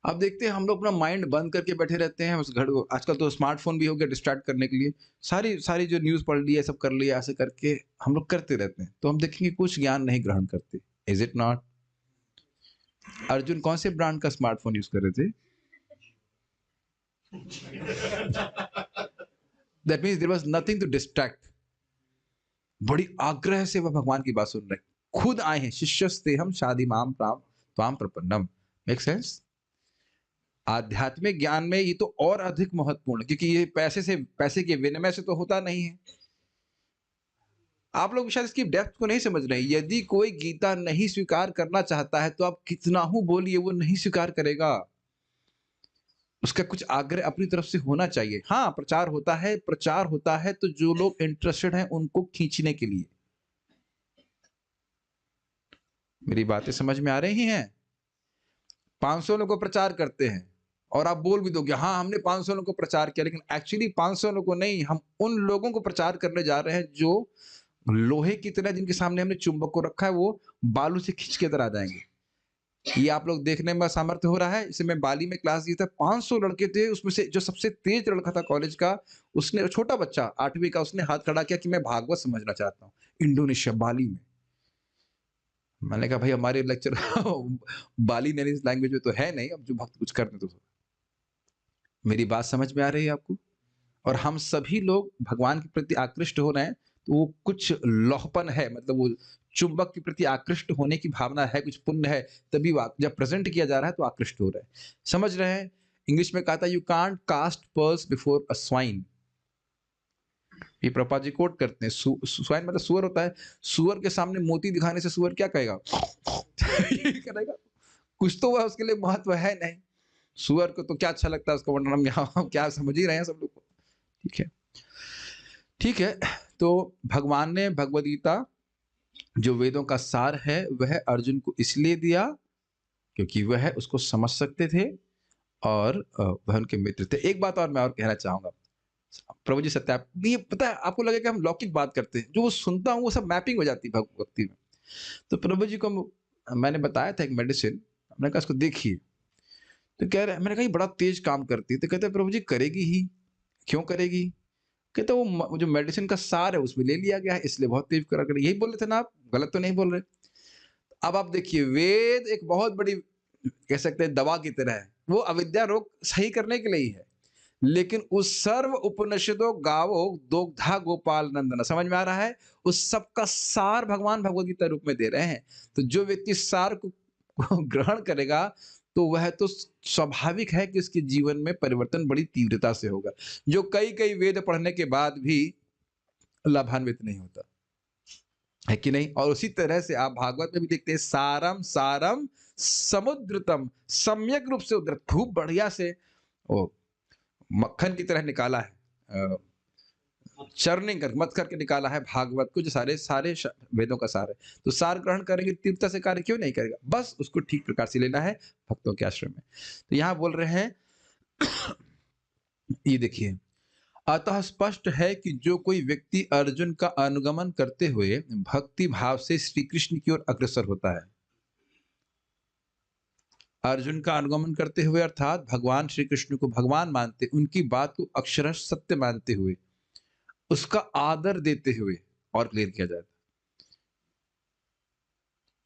अब देखते हैं हम लोग अपना माइंड बंद करके बैठे रहते हैं उस घर। आजकल तो स्मार्टफोन भी हो गया डिस्ट्रैक्ट करने के लिए, सारी सारी जो न्यूज़ पढ़ लिया, सब कर लिया, ऐसे करके हम लोग करते रहते हैं, तो हम देखेंगे कुछ ज्ञान नहीं ग्रहण करते। Is it not. अर्जुन कौन से ब्रांड का स्मार्टफोन यूज कर रहे थे? That means there was nothing to distract. बड़ी आग्रह से वह भगवान की बात सुन रहे, खुद आए हैं, शिष्यस्ते हम शादी माम प्राम त्वाम प्रपन्नम। Make sense. आध्यात्मिक ज्ञान में ये तो और अधिक महत्वपूर्ण, क्योंकि ये पैसे के विनिमय से तो होता नहीं है। आप लोग शायद इसकी डेप्थ को नहीं समझ रहे हैं। यदि कोई गीता नहीं स्वीकार करना चाहता है तो आप कितना ही बोलिए, वो नहीं स्वीकार करेगा। उसका कुछ आग्रह अपनी तरफ से होना चाहिए। हाँ, प्रचार होता है तो जो लोग इंटरेस्टेड हैं उनको खींचने के लिए। मेरी बातें समझ में आ रही हैं? 500 लोगों को प्रचार करते हैं, और आप बोल भी दोगे हाँ हमने 500 लोगों को प्रचार किया, लेकिन एक्चुअली 500 लोगों को नहीं, हम उन लोगों को प्रचार करने जा रहे हैं जो लोहे की तरह, जिनके सामने हमने चुंबक को रखा है, वो बालू से खींच के इधर आ जाएंगे। ये आप लोग देखने में सामर्थ्य हो रहा है। इसे मैं बाली में क्लास दिया था, 500 लड़के थे, उसमें से जो सबसे तेज लड़का था कॉलेज का, उसने, छोटा बच्चा 8वीं का, उसने हाथ खड़ा किया कि मैं भागवत समझना चाहता हूँ, इंडोनेशिया, बाली में। मैंने कहा भाई हमारे लेक्चर बाली नैनीज लैंग्वेज में तो है नहीं, अब जो भक्त कुछ करते तो। मेरी बात समझ में आ रही है आपको? और हम सभी लोग भगवान के प्रति आकृष्ट हो रहे हैं, तो वो कुछ लौहपन है, मतलब वो चुंबक के प्रति आकृष्ट होने की भावना है, कुछ पुण्य है, तभी वो जब प्रेज़ेंट किया जा रहा है तो आकृष्ट हो रहा है। समझ रहे हैं? इंग्लिश में कहा था, you can't cast pearls before a swine. ये प्रभुपाद जी कोट करते हैं। स्वाइन मतलब सूअर होता है। सूअर के सामने मोती दिखाने से सूअर क्या कहेगा? यही करेगा। कुछ तो वह उसके लिए महत्व है नहीं। सूअर को तो क्या अच्छा लगता है उसका वर्णन हम यहाँ क्या समझ ही रहे हैं सब लोग को। ठीक है। ठीक है। तो भगवान ने भगवद गीता जो वेदों का सार है वह अर्जुन को इसलिए दिया क्योंकि वह उसको समझ सकते थे और वह उनके मित्र थे। एक बात और मैं और कहना चाहूँगा। प्रभु जी सत्या ये पता है आपको लगेगा हम लौकिक बात करते हैं। जो वो सुनता हूँ वो सब मैपिंग हो जाती है भक्ति में। तो प्रभु जी को मैंने बताया था एक मेडिसिन, मैंने कहा इसको देखिए। तो कह रहे मैंने कहा ये बड़ा तेज काम करती है। तो कहते हैं प्रभु जी करेगी ही, क्यों करेगी? कहते वो जो मेडिसिन का सार है उसमें ले लिया गया है इसलिए बहुत तेज करा कर। यही बोल रहे थे ना आप? गलत तो नहीं बोल रहे। अब आप देखिए वेद एक बहुत बड़ी कह सकते हैं दवा की तरह है। वो अविद्या रोग सही करने के लिए ही है। लेकिन उस सर्व उपनिषदों गावो दोग्धा गोपाल नंदन, समझ में आ रहा है? उस सब का सार भगवान भगवद गीता रूप में दे रहे हैं। तो जो व्यक्ति सार को ग्रहण करेगा तो वह तो स्वाभाविक है कि उसके जीवन में परिवर्तन बड़ी तीव्रता से होगा, जो कई कई वेद पढ़ने के बाद भी लाभान्वित नहीं होता है कि नहीं। और उसी तरह से आप भागवत में भी देखते हैं, सारम सारम समुद्रतम, सम्यक रूप से उधर खूब बढ़िया से ओ मक्खन की तरह निकाला है, चर्निंग कर मत करके निकाला है भागवत को, जो सारे सारे वेदों का सार है। तो सार ग्रहण करेंगे तीव्रता से कार्य क्यों नहीं करेगा? बस उसको ठीक प्रकार से लेना है भक्तों के आश्रम में। तो यहाँ बोल रहे हैं ये देखिए, अतः स्पष्ट है कि जो कोई व्यक्ति अर्जुन का अनुगमन करते हुए भक्ति भाव से श्री कृष्ण की ओर अग्रसर होता है, अर्जुन का अनुगमन करते हुए अर्थात भगवान श्री कृष्ण को भगवान मानते, उनकी बात को अक्षरशः सत्य मानते हुए, उसका आदर देते हुए, और क्लियर किया जाए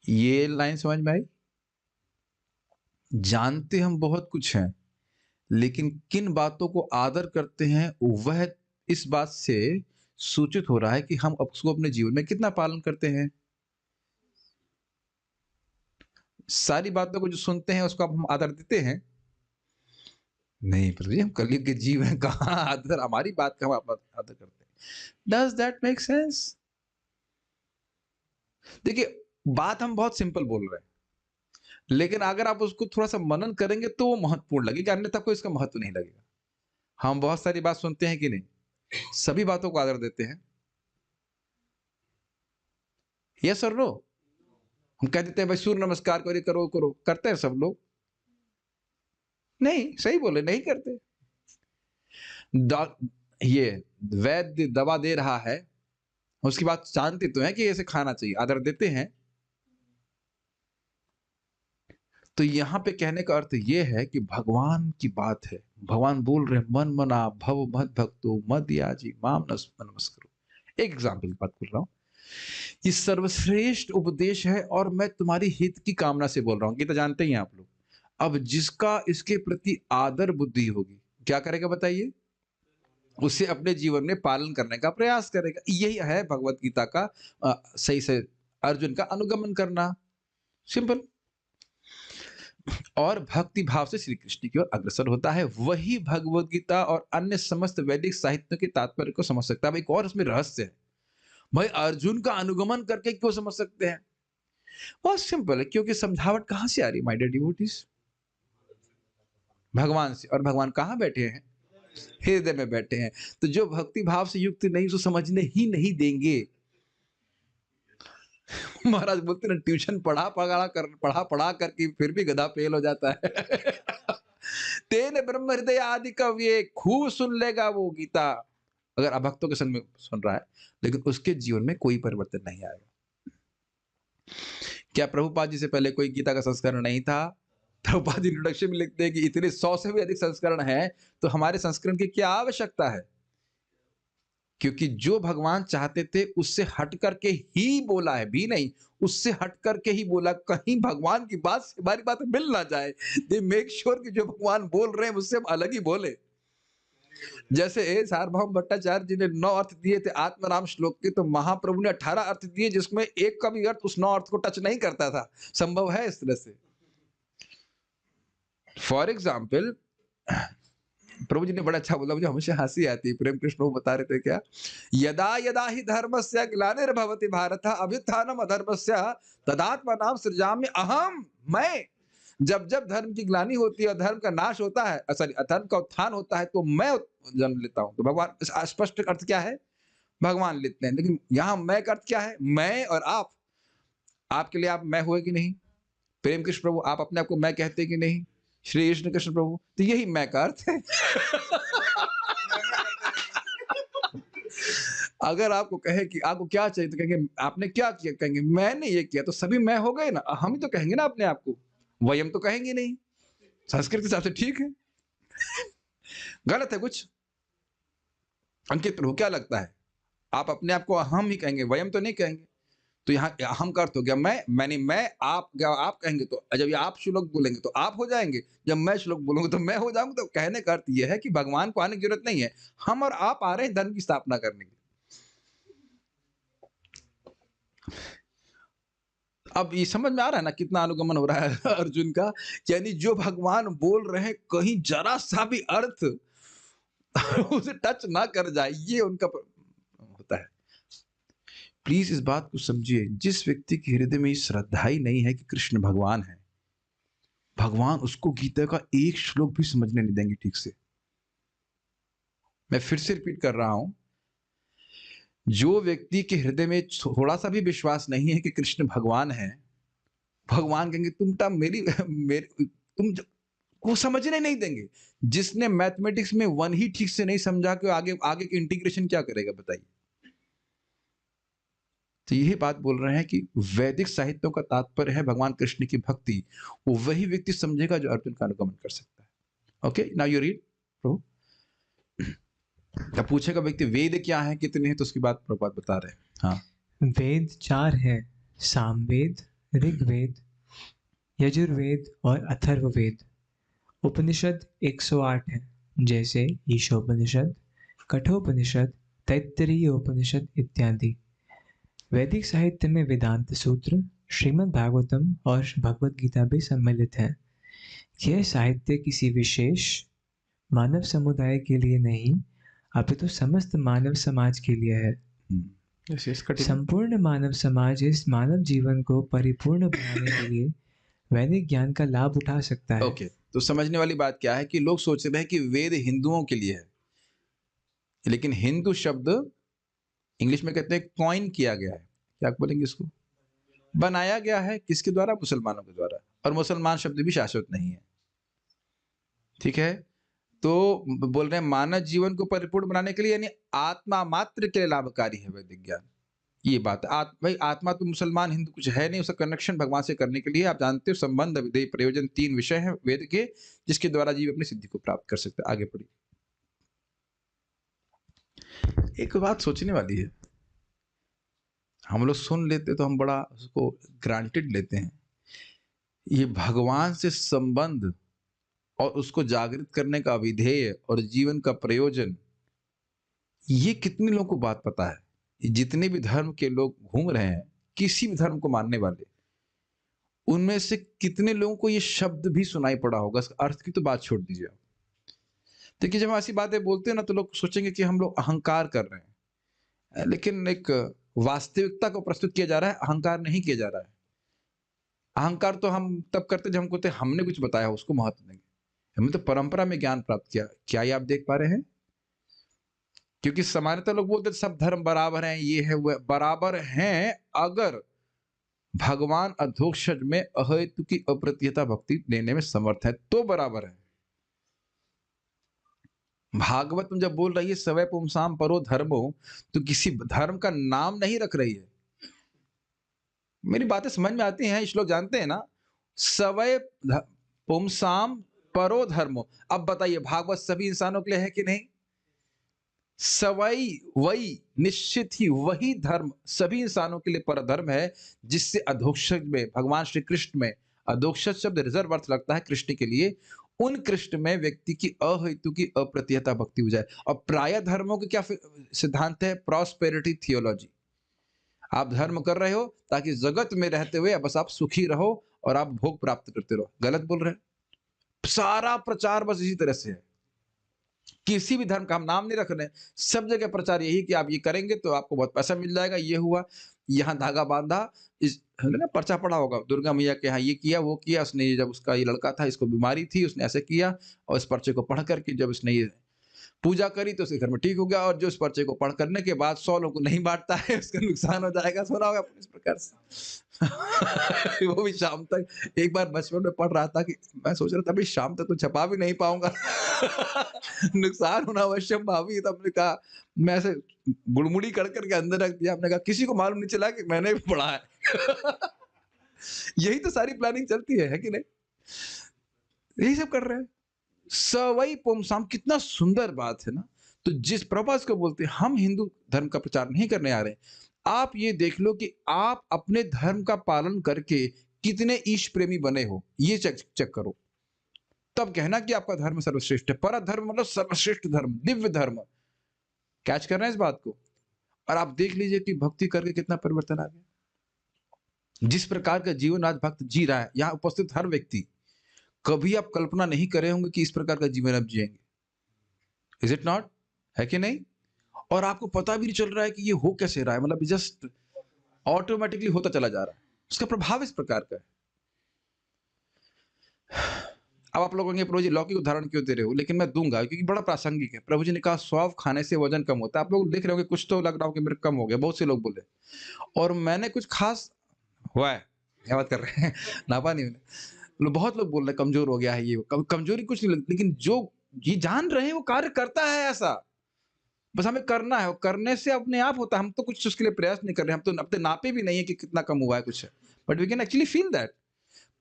ये लाइन समझ में आई? जानते हम बहुत कुछ हैं, लेकिन किन बातों को आदर करते हैं वह इस बात से सूचित हो रहा है कि हम उसको अपने जीवन में कितना पालन करते हैं। सारी बातों को जो सुनते हैं उसको अब हम आदर देते हैं नहीं, प्रभु जी हम कलयुग के जीव हैं, कहाँ आदर, हमारी बात का हम आदर करते हैं। Does that make sense? देखिए बात हम बहुत सिंपल बोल रहे हैं, लेकिन अगर आप उसको थोड़ा सा मनन करेंगे तो वो महत्वपूर्ण लगेगा, अन्यथा कोई इसका महत्व नहीं लगेगा। हम बहुत सारी बात सुनते हैं कि नहीं? सभी बातों को आदर देते हैं? यस और नो? हम कह देते हैं भाई सूर्य नमस्कार करो, करो करो, करते हैं सब लोग? नहीं, सही बोले, नहीं करते। ये वैद्य दवा दे रहा है, उसकी बात जानते तो हैं कि ऐसे खाना चाहिए, आदर देते हैं। तो यहाँ पे कहने का अर्थ ये है कि भगवान की बात है, भगवान बोल रहे हैं मन मना भव मद भक्तो मद याजी माम नमस्करो। एक एग्जाम्पल की बात कर रहा हूँ, ये सर्वश्रेष्ठ उपदेश है और मैं तुम्हारी हित की कामना से बोल रहा हूँ। गीता जानते ही हैं आप लोग। अब जिसका इसके प्रति आदर बुद्धि होगी क्या करेगा बताइए? उसे अपने जीवन में पालन करने का प्रयास करेगा। यही है भगवत गीता का सही से अर्जुन का अनुगमन करना, सिंपल। और भक्ति भाव से श्री कृष्ण की ओर अग्रसर होता है, वही भगवत गीता और अन्य समस्त वैदिक साहित्य के तात्पर्य को समझ सकता है। अब एक और उसमें रहस्य है, भाई अर्जुन का अनुगमन करके क्यों समझ सकते हैं? बहुत सिंपल है, क्योंकि समझावट कहां से आ रही माय डियर डिवोटीज? भगवान से। और भगवान कहां बैठे हैं? हृदय में बैठे हैं। तो जो भक्ति भाव से युक्त नहीं उसको समझने ही नहीं देंगे। महाराज बोलते ना, ट्यूशन पढ़ा पढ़ा करके फिर भी गधा फेल हो जाता है। तेन ब्रह्म हृदय आदि कव्य, खूब सुन लेगा वो गीता, अगर अभक्तों के संग में सुन रहा है, लेकिन उसके जीवन में कोई परिवर्तन नहीं आएगा। क्या प्रभुपाद जी से पहले कोई गीता का संस्करण नहीं था? प्रभुपाद जी इंट्रोडक्शन में लिखते हैं कि इतने 100 से भी अधिक संस्करण हैं, तो हमारे संस्करण की क्या आवश्यकता है? क्योंकि जो भगवान चाहते थे उससे हट करके ही बोला है, भी नहीं उससे हट करके ही बोला, कहीं भगवान की बात से हमारी बात मिल ना जाए। दे मेक श्योर कि जो भगवान बोल रहे हैं उससे हम अलग ही बोले। जैसे सार्वभौम भट्टाचार्य जी ने 9 अर्थ दिए थे आत्माराम श्लोक के, तो महाप्रभु ने 18 अर्थ दिए जिसमें एक का भी अर्थ उस 9 अर्थ को टच नहीं करता था। संभव है इस तरह से? फॉर एग्जाम्पल, प्रभु जी ने बड़ा अच्छा बोला, मुझे हमेशा हंसी आती है। प्रेम कृष्ण प्रभु बता रहे थे क्या, यदा यदा ही धर्मस्य ग्लानिर्भवति भारत अभ्युत्थानम अधर्मस्य तदात्मानं सृजामि अहम, मैं। जब जब धर्म की ग्लानि होती है और धर्म का नाश होता है, सॉरी अधर्म का उत्थान होता है, तो मैं जन्म लेता हूं। तो भगवान, स्पष्ट अर्थ क्या है, भगवान लेते हैं। लेकिन यहाँ मैं का अर्थ क्या है, मैं और आप। आपके लिए आप मैं हुए कि नहीं? प्रेम कृष्ण प्रभु आप अपने आप को मैं कहते कि नहीं? श्री कृष्ण कृष्ण प्रभु, तो यही मैं का अर्थ है। अगर आपको कहे कि आपको क्या चाहिए, तो कहेंगे आपने क्या किया, कहेंगे मैंने ये किया, तो सभी मैं हो गए ना। हम ही तो कहेंगे ना अपने आप को, वयम तो कहेंगे नहीं। संस्कृत के हिसाब से ठीक है, गलत है कुछ? अंकित प्रभु क्या लगता है, आप अपने आप को अहम ही कहेंगे, वयम तो नहीं कहेंगे। तो यहाँ अहम का अर्थ हो गया मैं, मैंने मैं, आप आप कहेंगे तो जब ये आप श्लोक बोलेंगे तो आप हो जाएंगे, जब मैं श्लोक बोलूंगा तो मैं हो जाऊंगा। तो कहने का अर्थ यह है कि भगवान को आने की जरूरत नहीं है, हम और आप आ रहे हैं धर्म की स्थापना करने के लिए। अब ये समझ में आ रहा है ना कितना अनुगमन हो रहा है अर्जुन का? यानी जो भगवान बोल रहे हैं, कहीं जरा सा भी अर्थ उसे टच ना कर जाए, ये उनका होता है। प्लीज इस बात को समझिए, जिस व्यक्ति के हृदय में श्रद्धा ही नहीं है कि कृष्ण भगवान है, भगवान उसको गीता का एक श्लोक भी समझने नहीं देंगे ठीक से। मैं फिर से रिपीट कर रहा हूं, जो व्यक्ति के हृदय में थोड़ा सा भी विश्वास नहीं है कि कृष्ण भगवान है, भगवान कहेंगे तुम को समझने नहीं देंगे। जिसने मैथमेटिक्स में 1 ही ठीक से नहीं समझा कि आगे आगे की इंटीग्रेशन क्या करेगा बताइए? तो यही बात बोल रहे हैं कि वैदिक साहित्यों का तात्पर्य है भगवान कृष्ण की भक्ति। वो वही व्यक्ति समझेगा जो अर्जुन का अनुगमन कर सकता है। ओके, नाउ यू रीड प्रभु। अब पूछेगा व्यक्ति वेद क्या है, कितने हैं, तो उसकी बात प्रभुपाद बता रहे हैं। हाँ, वेद 4 है, सामवेद, ऋग्वेद, यजुर्वेद और अथर्ववेद। उपनिषद 108 है, जैसे ईशोपनिषद, कठोपनिषद, तैत्तरीय उपनिषद इत्यादि। वैदिक साहित्य में वेदांत सूत्र, श्रीमद् भागवतम और भगवद गीता भी सम्मिलित हैं। यह साहित्य किसी विशेष मानव समुदाय के लिए नहीं, अपितु समस्त मानव समाज के लिए है। संपूर्ण मानव समाज इस मानव जीवन को परिपूर्ण बनाने के लिए वैदिक ज्ञान का लाभ उठा सकता है। ओके, तो समझने वाली बात क्या है कि लोग सोच रहे हैं कि वेद हिंदुओं के लिए है, लेकिन हिंदू शब्द इंग्लिश में कहते हैं कॉइन किया गया है। क्या बोलेंगे इसको? बनाया गया है। किसके द्वारा? मुसलमानों के द्वारा। और मुसलमान शब्द भी शाश्वत नहीं है, ठीक है? तो बोल रहे हैं मानव जीवन को परिपूर्ण बनाने के लिए, यानी आत्मा मात्र के लिए लाभकारी है वैदिक ज्ञान। ये बात है। भाई आत्मा तो मुसलमान हिंदू कुछ है नहीं, उसका कनेक्शन भगवान से करने के लिए आप जानते हो संबंध विधेय प्रयोजन 3 विषय हैं वेद के, जिसके द्वारा जीव अपनी सिद्धि को प्राप्त कर सकता है। आगे पढ़िए। एक बात सोचने वाली है, हम लोग सुन लेते तो हम बड़ा उसको ग्रांटेड लेते हैं। ये भगवान से संबंध और उसको जागृत करने का विधेय और जीवन का प्रयोजन, ये कितने लोगों को बात पता है? जितने भी धर्म के लोग घूम रहे हैं, किसी भी धर्म को मानने वाले, उनमें से कितने लोगों को ये शब्द भी सुनाई पड़ा होगा? अर्थ की तो बात छोड़ दीजिए आप। देखिए, जब हम ऐसी बातें बोलते हैं ना, तो लोग सोचेंगे कि हम लोग अहंकार कर रहे हैं, लेकिन एक वास्तविकता को प्रस्तुत किया जा रहा है, अहंकार नहीं किया जा रहा है। अहंकार तो हम तब करते जब हमको हमने कुछ बताया, उसको महत्व देंगे। हमने तो परंपरा में ज्ञान प्राप्त किया। क्या ये आप देख पा रहे हैं? क्योंकि सामान्यतः लोग बोलते सब धर्म बराबर हैं, ये है वो है। बराबर हैं अगर भगवान अधोक्षज में अहेतु की अप्रतिहता भक्ति देने में समर्थ है, तो बराबर है। भागवत में जब बोल रही है सवै पुंसाम परो धर्मो, तो किसी धर्म का नाम नहीं रख रही है। मेरी बातें समझ में आती हैं? श्लोक जानते हैं ना? सवै पुंसाम परो धर्मो। अब बताइए, भागवत सभी इंसानों के लिए है कि नहीं? सवई वही निश्चित ही वही धर्म सभी इंसानों के लिए परधर्म है, जिससे अधोक्षज में भगवान श्री कृष्ण में, अधोक्षज शब्द रिजर्व अर्थ लगता है कृष्ण के लिए, उन कृष्ण में व्यक्ति की अहेतु की अप्रतिहता भक्ति हो जाए। और प्राय धर्मों के क्या सिद्धांत है? Prosperity theology. आप धर्म कर रहे हो ताकि जगत में रहते हुए बस आप सुखी रहो और आप भोग प्राप्त करते रहो। गलत बोल रहे हैं। सारा प्रचार बस इसी तरह से है। किसी भी धर्म का हम नाम नहीं रख रहे हैं, सब जगह प्रचार यही कि आप ये करेंगे तो आपको बहुत पैसा मिल जाएगा, ये हुआ, यहाँ धागा बांधा, इस ना पर्चा पड़ा होगा दुर्गा मैया के यहाँ ये किया वो किया, उसने जब उसका ये लड़का था इसको बीमारी थी उसने ऐसे किया, और इस पर्चे को पढ़ करके जब उसने ये पूजा करी तो उसके घर में ठीक हो गया, और जो इस पर्चे को पढ़ करने के बाद 100 लोगों को नहीं बांटता है उसका नुकसान हो जाएगा। सुना होगा इस प्रकार से। वो भी शाम तक। एक बार बचपन में पढ़ रहा था कि मैं सोच रहा था अभी शाम तक तो छपा भी नहीं पाऊंगा। नुकसान होना अवश्य भावी। तो हमने कहा, मैं ऐसे गुड़मुड़ी कर करके अंदर रख दिया। हमने कहा किसी को मालूम नहीं चला कि मैंने भी पढ़ा है। यही तो सारी प्लानिंग चलती है कि नहीं? यही सब कर रहे हैं। सवई पुमसाम, कितना सुंदर बात है ना। तो जिस प्रभुपाद को बोलते हैं हम हिंदू धर्म का प्रचार नहीं करने आ रहे हैं, आप ये देख लो कि आप अपने धर्म का पालन करके कितने ईश प्रेमी बने हो, ये चेक चेक करो, तब कहना कि आपका धर्म सर्वश्रेष्ठ है। पर धर्म मतलब सर्वश्रेष्ठ धर्म, दिव्य धर्म। कैच कर रहे हैं इस बात को? और आप देख लीजिए कि भक्ति करके कितना परिवर्तन आ गया। जिस प्रकार का जीवन आज भक्त जी रहा है, यहाँ उपस्थित हर व्यक्ति, कभी आप कल्पना नहीं करे होंगे कि इस प्रकार का जीवन आप जिएंगे। Is it not? है कि नहीं? और आपको पता भी नहीं चल रहा है कि ये हो कैसे रहा है, मतलब जस्ट ऑटोमेटिकली होता चला जा रहा है। उसका प्रभाव इस प्रकार का है। अब आप लोग कहेंगे प्रभु जी लौकिक उदाहरण क्यों दे रहे हो? लेकिन मैं दूंगा क्योंकि बड़ा प्रासंगिक है। प्रभु जी ने कहा सौंफ खाने से वजन कम होता है। आप लोग देख रहे होंगे, कुछ तो लग रहा हो कि मेरे कम हो गया, बहुत से लोग बोले, और मैंने कुछ खास हुआ है, क्या बात कर रहे हैं? नापा नहीं मैंने। बहुत लोग बोल रहे हैं कमजोर हो गया है, ये कमजोरी कुछ नहीं लगती, लेकिन जो ये जान रहे हैं वो कार्य करता है ऐसा। बस हमें करना है, और करने से अपने आप होता है। हम तो कुछ उसके लिए प्रयास नहीं कर रहे हैं, हम तो अपने नापे भी नहीं है कि कितना कम हुआ है कुछ है, but we can actually feel that.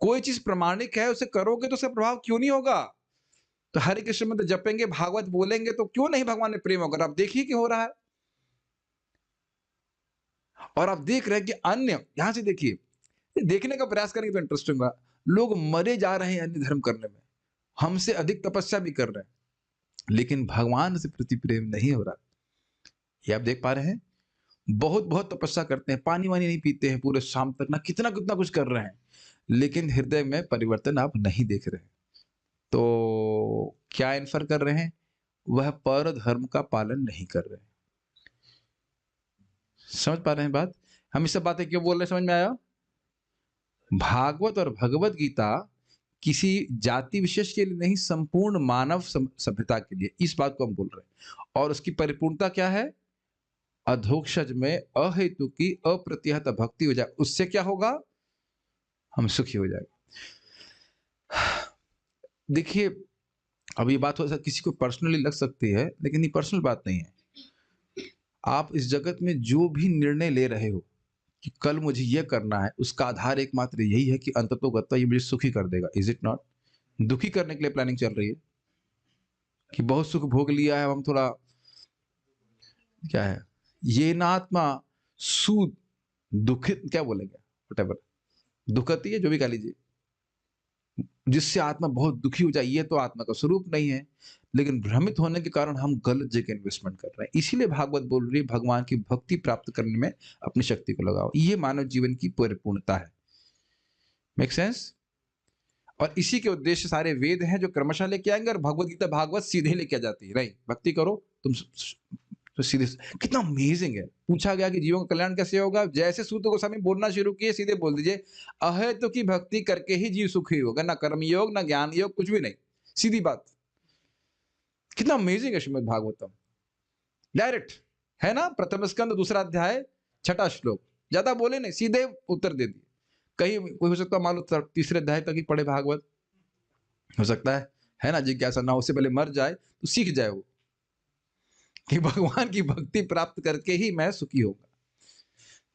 कोई चीज प्रमाणिक है, उसे करोगे तो उसका प्रभाव क्यों नहीं होगा? तो हरे कृष्ण मंत्र जपेंगे, भागवत बोलेंगे, तो क्यों नहीं भगवान में प्रेम होगा? आप देखिए कि हो रहा है। और आप देख रहे हैं कि अन्य, यहां से देखिए, देखने का प्रयास करेंगे तो इंटरेस्टिंग होगा। लोग मरे जा रहे हैं अन्य धर्म करने में, हमसे अधिक तपस्या भी कर रहे हैं, लेकिन भगवान से प्रति प्रेम नहीं हो रहा। ये आप देख पा रहे हैं। बहुत बहुत तपस्या करते हैं, पानी वानी नहीं पीते हैं पूरे शाम तक, ना कितना कितना कुछ कर रहे हैं, लेकिन हृदय में परिवर्तन आप नहीं देख रहे हैं। तो क्या इन्फर कर रहे हैं? वह पर धर्म का पालन नहीं कर रहे हैं। समझ पा रहे हैं बात? हम ये सब बातें क्यों बोल रहे हैं, समझ में आया? भागवत और भगवत गीता किसी जाति विशेष के लिए नहीं, संपूर्ण मानव सभ्यता के लिए, इस बात को हम बोल रहे हैं। और उसकी परिपूर्णता क्या है? अधोक्षज में अहेतु की अप्रतिहत भक्ति हो जाए, उससे क्या होगा? हम सुखी हो जाएंगे। देखिए, अब ये बात हो सकती, किसी को पर्सनली लग सकती है, लेकिन ये पर्सनल बात नहीं है। आप इस जगत में जो भी निर्णय ले रहे हो कि कल मुझे ये करना है, उसका आधार एकमात्र यही है कि अंततोगत्वा ये मुझे सुखी कर देगा। Is it not? दुखी करने के लिए प्लानिंग चल रही है कि बहुत सुख भोग लिया है, हम थोड़ा, क्या है ये ना, आत्मा सु दुखित, क्या बोलेंगे, वटेवर, दुखती है, जो भी कह लीजिए, जिससे आत्मा बहुत दुखी हो जाए, ये तो आत्मा का स्वरूप नहीं है। लेकिन भ्रमित होने के कारण हम गलत जगह इन्वेस्टमेंट कर रहे हैं। इसीलिए भागवत बोल रही है भगवान की भक्ति प्राप्त करने में अपनी शक्ति को लगाओ, ये मानव जीवन की परिपूर्णता है। Make sense? और इसी के उद्देश्य सारे वेद हैं जो क्रमशः लेके आएंगे, और भगवत गीता भागवत सीधे लेके आ जाती है। नहीं, भक्ति करो तुम तो सीधे। कितना अमेजिंग है। पूछा गया कि जीवों का कल्याण कैसे होगा, जैसे सूत गोस्वामी बोलना शुरू किए, सीधे बोल दीजिए अहेतु की भक्ति करके ही जीव सुखी होगा, ना कर्म योग ना ज्ञान योग, कुछ भी नहीं, सीधी बात। कितना अमेजिंग है श्रीमद् भागवतम, डायरेक्ट है ना। प्रथम स्कंद दूसरा अध्याय 6वां श्लोक, ज्यादा बोले नहीं, सीधे उत्तर दे दिए। कहीं कोई हो सकता है मान लो तीसरे अध्याय तक ही पढ़े भागवत, हो सकता है ना, जिज्ञासा ना, उससे पहले मर जाए तो सीख जाए वो कि भगवान की भक्ति प्राप्त करके ही मैं सुखी होगा।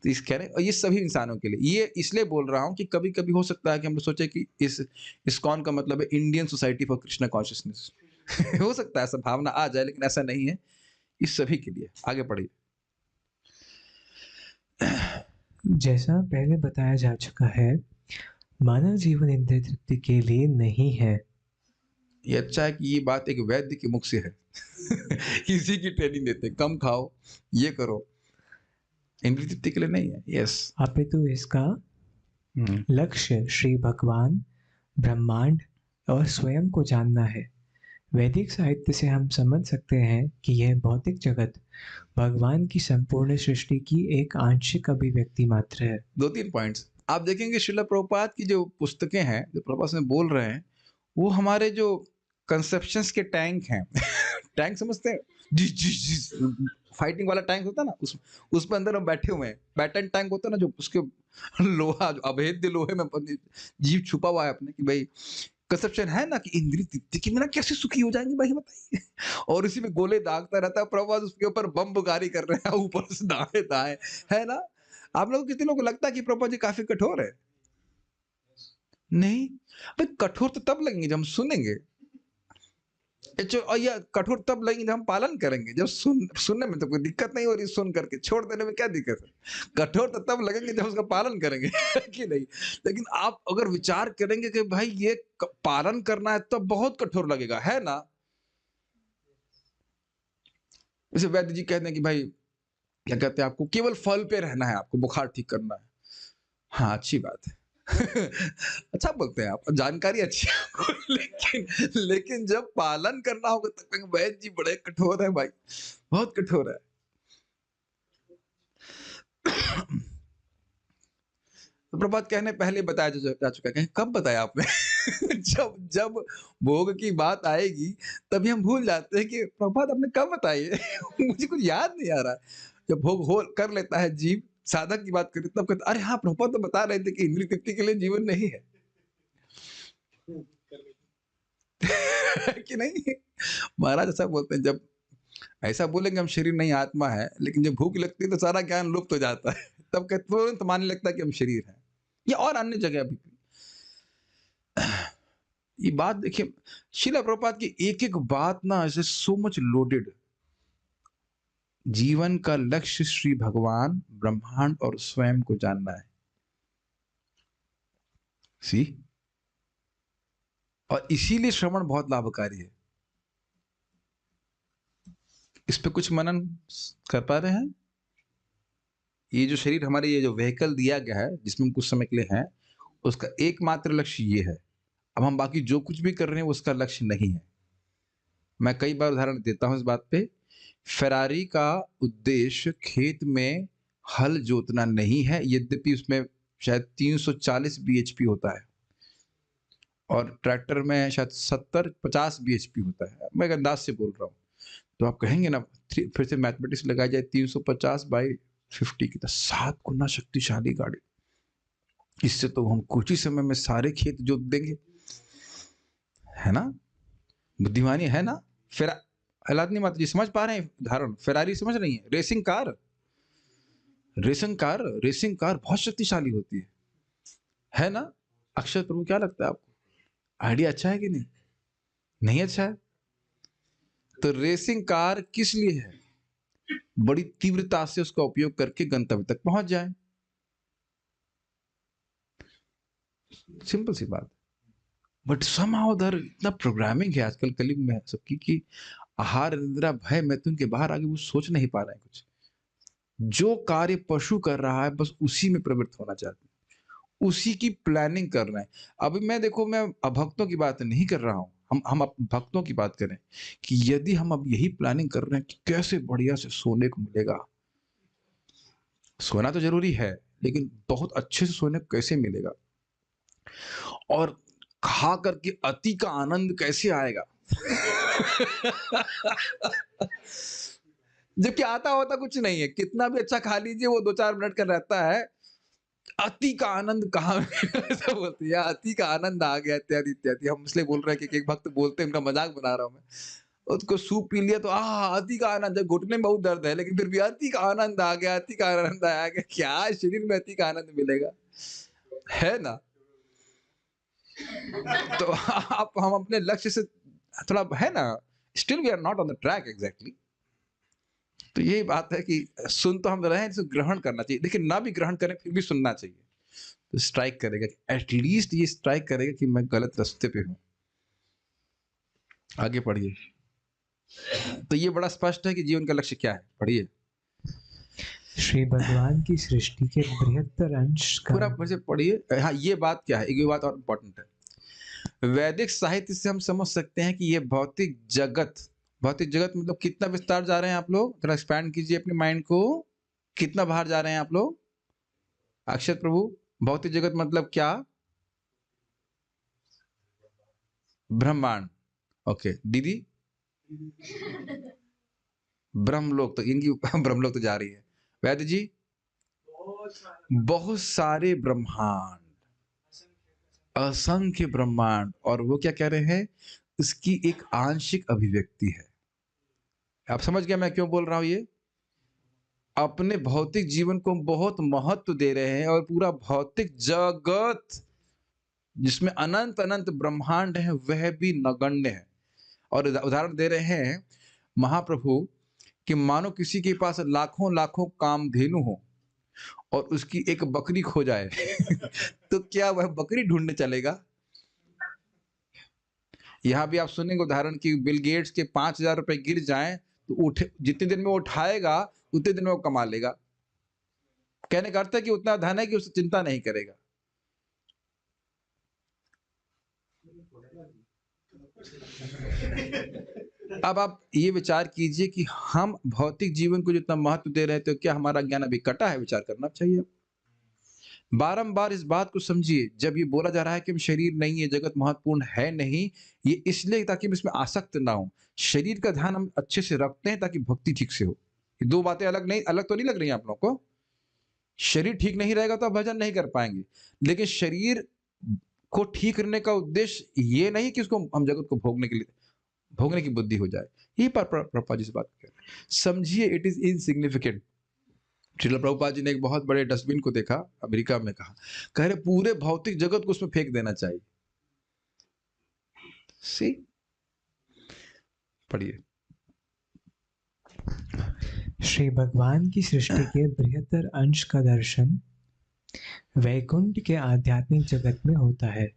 तो इस कह रहे, और ये सभी इंसानों के लिए, ये इसलिए बोल रहा हूं कि कभी कभी हो सकता है कि हम लोग सोचे कि इस्कॉन का मतलब है Indian society for Krishna consciousness. हो सकता है ऐसा भावना आ जाए, लेकिन ऐसा नहीं है। इस सभी के लिए। आगे पढ़िए। जैसा पहले बताया जा चुका है, मानव जीवन इंद्रिय तृप्ति के लिए नहीं है। ये अच्छा है कि ये बात एक वैद्य के मुख से है। किसी की ट्रेनिंग देते हैं, कम खाओ, ये करो, इंद्रिय तृप्ति के लिए नहीं है। यस। अपितु इसका हुँ। लक्ष्य श्री भगवान, ब्रह्मांड और स्वयं को जानना है। वैदिक साहित्य से हम समझ सकते हैं कि यह भौतिक जगत भगवान की संपूर्ण सृष्टि की एक आंशिक अभिव्यक्ति मात्र है। 2-3 पॉइंट्स आप देखेंगे श्रील प्रभुपाद की जो पुस्तकें हैं, जो प्रभुपाद में बोल रहे हैं, वो हमारे जो कंसेप्शंस के टैंक हैं। टैंक समझते हैं? जिस जिस जिस फाइटिंग वाला टैंक होता है ना, उसमें अंदर हम बैठे हुए हैं। बैटन टैंक होता है ना, जो उसके लोहा जो अभेद्य लोहे में जीव छुपा हुआ है अपने, कि भाई कंसेप्शन है ना कि इंद्रिय तृप्ति के बिना कैसे सुखी हो जाएंगे भाई बताइए। और इसी में गोले दागता रहता है प्रभुपाद, उसके ऊपर बमबुगारी कर रहे हैं ऊपर से दाएं दाएं, है ना। आप लोग कितने लोगों को लगता है कि प्रभुपाद जी काफी कठोर है? नहीं भाई, कठोर तो तब लगेंगे जब हम सुनेंगे। और ये कठोर तब लगेंगे जब हम पालन करेंगे। जब सुनने में तो कोई दिक्कत नहीं हो रही, सुन करके छोड़ देने में क्या दिक्कत है। कठोर तो तब लगेंगे जब उसका पालन करेंगे। कि नहीं। लेकिन आप अगर विचार करेंगे कि भाई ये पालन करना है, तो बहुत कठोर लगेगा, है ना। जैसे वैद्य जी कहते हैं कि भाई क्या कहते हैं, आपको केवल फल पे रहना है, आपको बुखार ठीक करना है। हाँ, अच्छी बात है। अच्छा बोलते हैं आप, जानकारी अच्छी है आपको। लेकिन लेकिन जब पालन करना होगा तब कहेंगे वैद्य जी बड़े कठोर है भाई, बहुत कठोर है। तो प्रभात कहने पहले बताया जा चुका है। कब बताया आपने? जब जब भोग की बात आएगी तभी हम भूल जाते हैं कि प्रभात आपने कब बताई है। मुझे कुछ याद नहीं आ रहा है। जब भोग हो कर लेता है जीव, साधक की बात करें तब कहते अरे हाँ प्रभुपाद तो बता रहे थे कि इंद्रिय तृप्ति के लिए जीवन नहीं है। कि नहीं। महाराज ऐसा बोलते हैं, जब ऐसा बोलेंगे हम शरीर नहीं आत्मा है, लेकिन जब भूख लगती है तो सारा ज्ञान लुप्त हो जाता है। तब कहते तुरंत मानने लगता है कि हम शरीर हैं। ये और अन्य जगह भी। ये बात देखिए, शिला प्रभुपाद की एक एक बात ना ऐसे सो मच लोडेड। जीवन का लक्ष्य श्री भगवान, ब्रह्मांड और स्वयं को जानना है। सी। और इसीलिए श्रवण बहुत लाभकारी है। इस पे कुछ मनन कर पा रहे हैं? ये जो शरीर हमारे, ये जो व्हीकल दिया गया है जिसमें हम कुछ समय के लिए हैं, उसका एकमात्र लक्ष्य ये है। अब हम बाकी जो कुछ भी कर रहे हैं उसका लक्ष्य नहीं है। मैं कई बार उदाहरण देता हूं इस बात पे। फेरारी का उद्देश्य खेत में हल जोतना नहीं है, यद्यपि उसमें शायद 340 bhp होता है और ट्रैक्टर में शायद 70-50 bhp होता है। मैं एक अंदाज से बोल रहा हूँ। तो आप कहेंगे ना, फिर से मैथमेटिक्स लगाई जाए, 350/50 की 7 गुना शक्तिशाली गाड़ी। इससे तो हम कुछ ही समय में सारे खेत जोत देंगे, है ना। बुद्धिमानी है ना। फिर हलादनी माता जी समझ पा रहे हैं उदाहरण? फेरारी समझ रही है। रेसिंग कार, रेसिंग कार बहुत शक्तिशाली होती है ना। अक्षय प्रभु क्या लगता है आपको? आइडिया अच्छा है कि नहीं? नहीं अच्छा है। तो रेसिंग कार किस लिए है? बड़ी तीव्रता से उसका उपयोग करके गंतव्य तक पहुंच जाए। सिंपल सी बात। बट समहाउ उधर इतना प्रोग्रामिंग है आजकल कलयुग में सबकी कि आहार निद्रा भय मैथुन के बाहर आगे वो सोच नहीं पा रहे हैं कुछ। जो कार्य पशु कर रहा है बस उसी में प्रवृत्त होना चाहते हैं, उसी की प्लानिंग कर रहे हैं। अभी मैं देखो, मैं अभक्तों की बात नहीं कर रहा हूँ, हम भक्तों की बात करें कि यदि हम अब यही प्लानिंग कर रहे हैं कि कैसे बढ़िया से सोने को मिलेगा। सोना तो जरूरी है, लेकिन बहुत अच्छे से सोने को कैसे मिलेगा, और खा करके अति का आनंद कैसे आएगा। जबकि आता होता कुछ नहीं है, कितना भी अच्छा खा लीजिए वो 2-4 मिनट का रहता है। अति का आनंद कहाँ ऐसा बोलते हैं, अति का आनंद आ गया इत्यादि इत्यादि। हम इसलिए बोल रहे हैं कि एक भक्त बोलते हैं, उनका मजाक बना रहा हूं मैं। उसको सूप पी लिया तो अति का आनंद, जब घुटने में बहुत दर्द है लेकिन फिर भी अति का आनंद आ गया, अति का आनंद आ गया। क्या शरीर में अति का आनंद मिलेगा, है ना। तो आप हम अपने लक्ष्य से थोड़ा, है ना, still we are not on the track exactly. तो यही बात है कि सुन तो हम रहे हैं, इसे ग्रहण करना चाहिए। लेकिन ना भी ग्रहण करें फिर भी सुनना चाहिए, तो स्ट्राइक करेगा, एटलीस्ट ये स्ट्राइक करेगा कि मैं गलत रास्ते पे हूं। आगे पढ़िए। तो ये बड़ा स्पष्ट है कि जीवन का लक्ष्य क्या है, पढ़िए। श्री भगवान की सृष्टि के बृहत्तर अंश का पूरा फिर से पढ़िए। हाँ, ये बात क्या है, एक बात और इम्पोर्टेंट है। वैदिक साहित्य से हम समझ सकते हैं कि ये भौतिक जगत मतलब कितना विस्तार जा रहे हैं आप लोग, थोड़ा एक्सपैंड कीजिए अपने माइंड को। कितना बाहर जा रहे हैं आप लोग, अक्षत प्रभु? भौतिक जगत मतलब क्या? ब्रह्मांड। ओके दीदी, ब्रह्मलोक तो इनकी ब्रह्मलोक तो जा रही है। वैद्य जी, बहुत सारे ब्रह्मांड, असंख्य ब्रह्मांड, और वो क्या कह रहे हैं, इसकी एक आंशिक अभिव्यक्ति है। आप समझ गया मैं क्यों बोल रहा हूं ये? अपने भौतिक जीवन को बहुत महत्व दे रहे हैं और पूरा भौतिक जगत जिसमें अनंत अनंत ब्रह्मांड है वह भी नगण्य है। और उदाहरण दे रहे हैं महाप्रभु कि मानो किसी के पास लाखों लाखों कामधेनु हो और उसकी एक बकरी खो जाए तो क्या वह बकरी ढूंढने चलेगा? यहां भी आप सुनेंगे उदाहरण कि बिल गेट्स के 5,000 रुपए गिर जाएं तो उठे, जितने दिन में वो उठाएगा उतने दिन में वो कमा लेगा। कहने का अर्थ है कि उतना धन है कि उससे चिंता नहीं करेगा। अब आप ये विचार कीजिए कि हम भौतिक जीवन को जितना महत्व दे रहे हैं तो क्या हमारा ज्ञान अभी कटा है? विचार करना चाहिए। बारंबार इस बात को समझिए, जब ये बोला जा रहा है कि हम शरीर नहीं है, जगत महत्वपूर्ण है नहीं, ये इसलिए ताकि हम इसमें आसक्त ना हो। शरीर का ध्यान हम अच्छे से रखते हैं ताकि भक्ति ठीक से हो। ये दो बातें अलग तो नहीं लग रही हैं आप लोगों को? शरीर ठीक नहीं रहेगा तो आप भजन नहीं कर पाएंगे, लेकिन शरीर को ठीक करने का उद्देश्य ये नहीं कि उसको हम जगत को भोगने की बुद्धि हो जाए। ये प्रभुपाद जी से बात कर रहे हैं। समझिए, it is insignificant. Srila Prabhupada ji ने एक बहुत बड़े डस्टबिन को देखा अमेरिका में, कह रहे पूरे भौतिक जगत को उसमें फेंक देना चाहिए। सी, पढ़िए। श्री भगवान की सृष्टि के बृहत्तर अंश का दर्शन वैकुंठ के आध्यात्मिक जगत में होता है।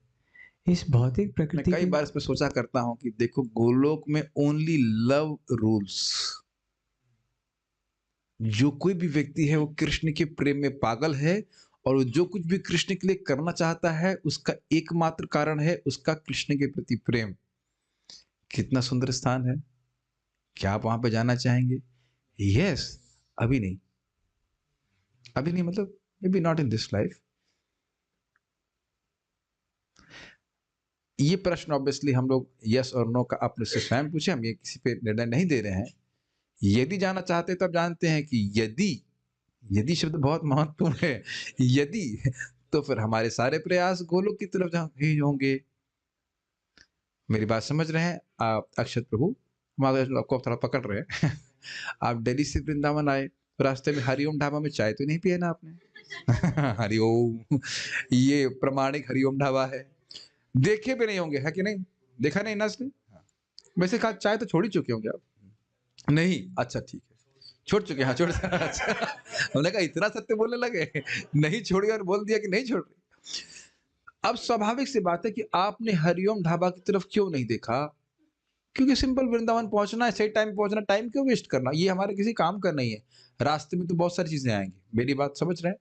इस भौतिक मैं प्रकृति कई की बार इस पर सोचा करता हूं कि देखो, गोलोक में ओनली लव रूल्स। जो कोई भी व्यक्ति है वो कृष्ण के प्रेम में पागल है, और जो कुछ भी कृष्ण के लिए करना चाहता है उसका एकमात्र कारण है उसका कृष्ण के प्रति प्रेम। कितना सुंदर स्थान है! क्या आप वहां पे जाना चाहेंगे? यस। अभी नहीं, अभी नहीं, मतलब may be not in this life. ये प्रश्न ऑब्वियसली हम लोग यस और नो का अपने से स्वयं पूछे, हम ये किसी पे निर्णय नहीं दे रहे हैं। यदि जाना चाहते तो आप जानते हैं कि यदि शब्द बहुत महत्वपूर्ण है। यदि, तो फिर हमारे सारे प्रयास गोलोक की तरफ ही होंगे। मेरी बात समझ रहे हैं आप अक्षत प्रभु? हम आपको थोड़ा पकड़ रहे हैं आप दिल्ली से वृंदावन आए तो रास्ते में हरिओम ढाबा में चाय तो नहीं पिया ना आपने? हरिओम, ये प्रमाणिक हरिओम ढाबा है। देखे भी नहीं होंगे, है कि नहीं? देखा नहीं ना इसने? वैसे कहा चाय तो छोड़ ही चुके होंगे आप। नहीं, अच्छा ठीक है, छोड़ चुके, हाँ छोड़ अच्छा। हमने कहा इतना सत्य बोलने लगे, नहीं छोड़ी और बोल दिया कि नहीं छोड़ रही। अब स्वाभाविक सी बात है कि आपने हरिओम ढाबा की तरफ क्यों नहीं देखा? क्योंकि सिंपल वृंदावन पहुंचना है, सही टाइम पे पहुंचना, टाइम क्यों वेस्ट करना? ये हमारे किसी काम का नहीं है। रास्ते में तो बहुत सारी चीजें आएंगी, मेरी बात समझ रहे हैं?